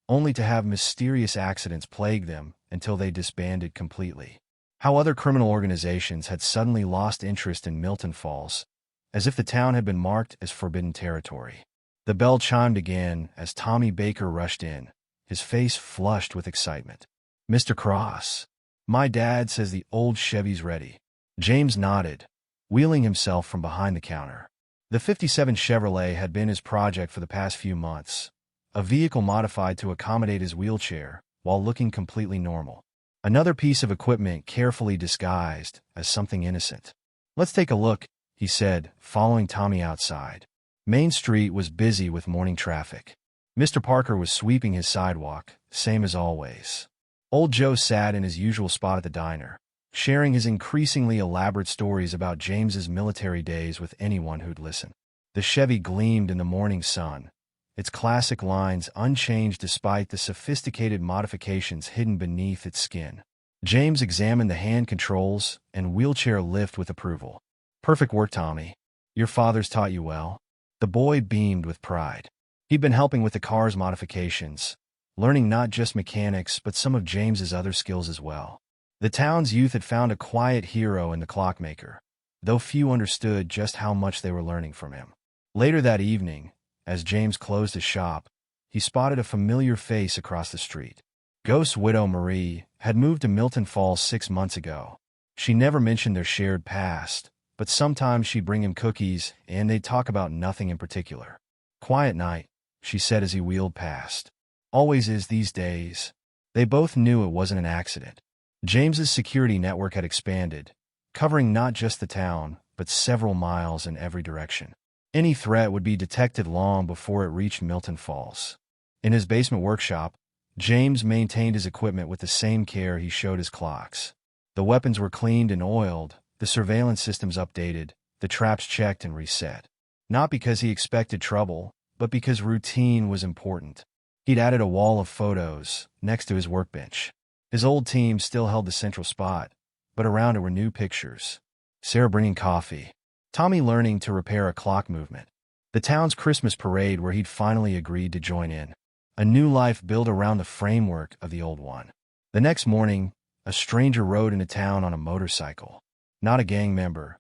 Speaker 1: only to have mysterious accidents plague them until they disbanded completely. How other criminal organizations had suddenly lost interest in Milton Falls, as if the town had been marked as forbidden territory. The bell chimed again as Tommy Baker rushed in, his face flushed with excitement. "Mr. Cross, my dad says the old Chevy's ready." James nodded, wheeling himself from behind the counter. The '57 Chevrolet had been his project for the past few months, a vehicle modified to accommodate his wheelchair while looking completely normal. Another piece of equipment carefully disguised as something innocent. "Let's take a look," he said, following Tommy outside. Main Street was busy with morning traffic. Mr. Parker was sweeping his sidewalk, same as always. Old Joe sat in his usual spot at the diner, sharing his increasingly elaborate stories about James's military days with anyone who'd listen. The Chevy gleamed in the morning sun, its classic lines unchanged despite the sophisticated modifications hidden beneath its skin. James examined the hand controls and wheelchair lift with approval. "Perfect work, Tommy. Your father's taught you well." The boy beamed with pride. He'd been helping with the car's modifications, learning not just mechanics but some of James's other skills as well. The town's youth had found a quiet hero in the clockmaker, though few understood just how much they were learning from him. Later that evening, as James closed his shop, he spotted a familiar face across the street. Ghost's widow Marie had moved to Milton Falls 6 months ago. She never mentioned their shared past, but sometimes she'd bring him cookies and they'd talk about nothing in particular. "Quiet night," she said as he wheeled past. "Always is these days." They both knew it wasn't an accident. James's security network had expanded, covering not just the town, but several miles in every direction. Any threat would be detected long before it reached Milton Falls. In his basement workshop, James maintained his equipment with the same care he showed his clocks. The weapons were cleaned and oiled, the surveillance systems updated, the traps checked and reset. Not because he expected trouble, but because routine was important. He'd added a wall of photos next to his workbench. His old team still held the central spot, but around it were new pictures. Sarah bringing coffee. Tommy learning to repair a clock movement. The town's Christmas parade where he'd finally agreed to join in. A new life built around the framework of the old one. The next morning, a stranger rode into town on a motorcycle. Not a gang member.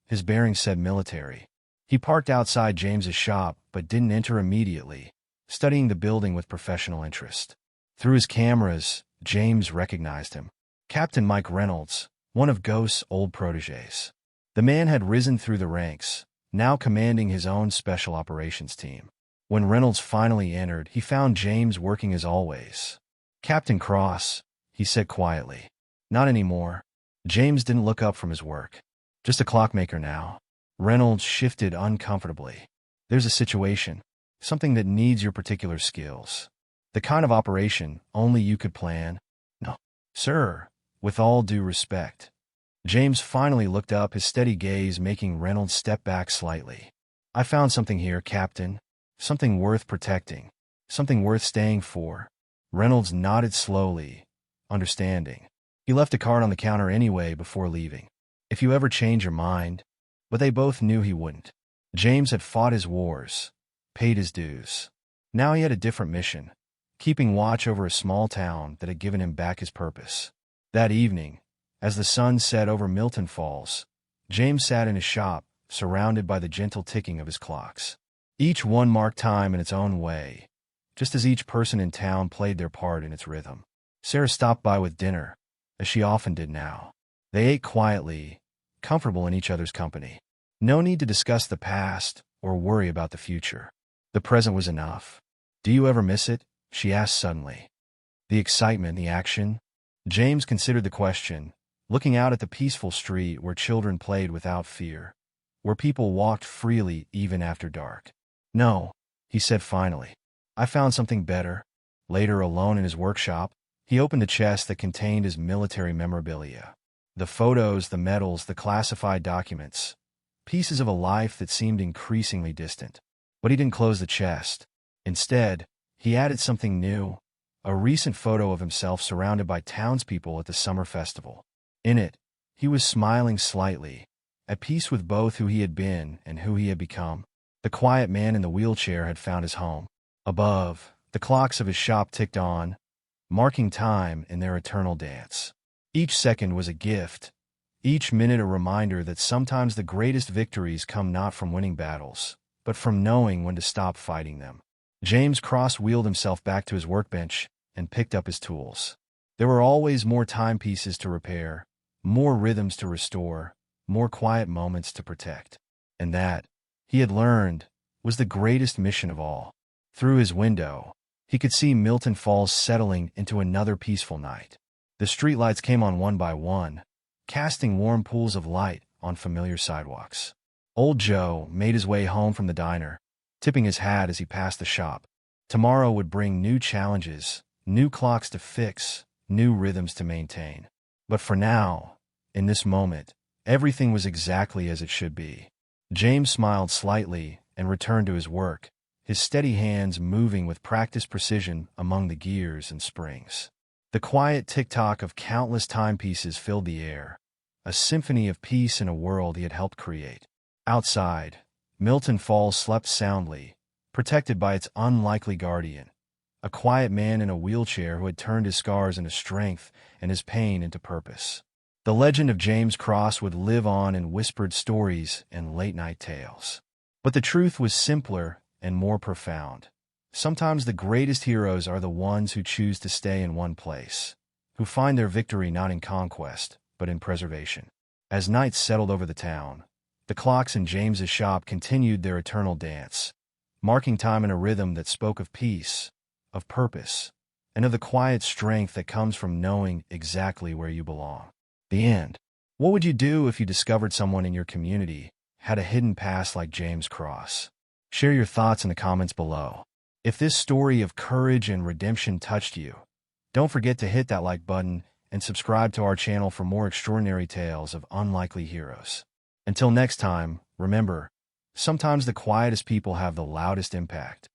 Speaker 1: His bearings said military. He parked outside James's shop but didn't enter immediately, studying the building with professional interest. Through his cameras, James recognized him. Captain Mike Reynolds, one of Ghost's old protégés. The man had risen through the ranks, now commanding his own special operations team. When Reynolds finally entered, he found James working as always. "Captain Cross," he said quietly. "Not anymore." James didn't look up from his work. "Just a clockmaker now." Reynolds shifted uncomfortably. "There's a situation. Something that needs your particular skills. The kind of operation only you could plan." "No, sir, with all due respect." James finally looked up, his steady gaze making Reynolds step back slightly. "I found something here, Captain. Something worth protecting. Something worth staying for." Reynolds nodded slowly, understanding. He left a card on the counter anyway before leaving. "If you ever change your mind." But they both knew he wouldn't. James had fought his wars, paid his dues. Now he had a different mission, keeping watch over a small town that had given him back his purpose. That evening, as the sun set over Milton Falls, James sat in his shop, surrounded by the gentle ticking of his clocks. Each one marked time in its own way, just as each person in town played their part in its rhythm. Sarah stopped by with dinner, as she often did now. They ate quietly, comfortable in each other's company. No need to discuss the past or worry about the future. The present was enough. "Do you ever miss it?" she asked suddenly. "The excitement, the action?" James considered the question, looking out at the peaceful street where children played without fear, where people walked freely even after dark. "No," he said finally. "I found something better." Later, alone in his workshop, he opened a chest that contained his military memorabilia. The photos, the medals, the classified documents. Pieces of a life that seemed increasingly distant. But he didn't close the chest. Instead, he added something new, a recent photo of himself surrounded by townspeople at the summer festival. In it, he was smiling slightly, at peace with both who he had been and who he had become. The quiet man in the wheelchair had found his home. Above, the clocks of his shop ticked on, marking time in their eternal dance. Each second was a gift, each minute a reminder that sometimes the greatest victories come not from winning battles, but from knowing when to stop fighting them. James cross-wheeled himself back to his workbench and picked up his tools. There were always more timepieces to repair, more rhythms to restore, more quiet moments to protect. And that, he had learned, was the greatest mission of all. Through his window, he could see Milton Falls settling into another peaceful night. The streetlights came on one by one, casting warm pools of light on familiar sidewalks. Old Joe made his way home from the diner, tipping his hat as he passed the shop. Tomorrow would bring new challenges, new clocks to fix, new rhythms to maintain. But for now, in this moment, everything was exactly as it should be. James smiled slightly and returned to his work, his steady hands moving with practiced precision among the gears and springs. The quiet tick-tock of countless timepieces filled the air, a symphony of peace in a world he had helped create. Outside, Milton Falls slept soundly, protected by its unlikely guardian, a quiet man in a wheelchair who had turned his scars into strength and his pain into purpose. The legend of James Cross would live on in whispered stories and late-night tales. But the truth was simpler and more profound. Sometimes the greatest heroes are the ones who choose to stay in one place, who find their victory not in conquest, but in preservation. As night settled over the town, the clocks in James's shop continued their eternal dance, marking time in a rhythm that spoke of peace, of purpose, and of the quiet strength that comes from knowing exactly where you belong. The end. What would you do if you discovered someone in your community had a hidden past like James Cross? Share your thoughts in the comments below. If this story of courage and redemption touched you, don't forget to hit that like button and subscribe to our channel for more extraordinary tales of unlikely heroes. Until next time, remember, sometimes the quietest people have the loudest impact.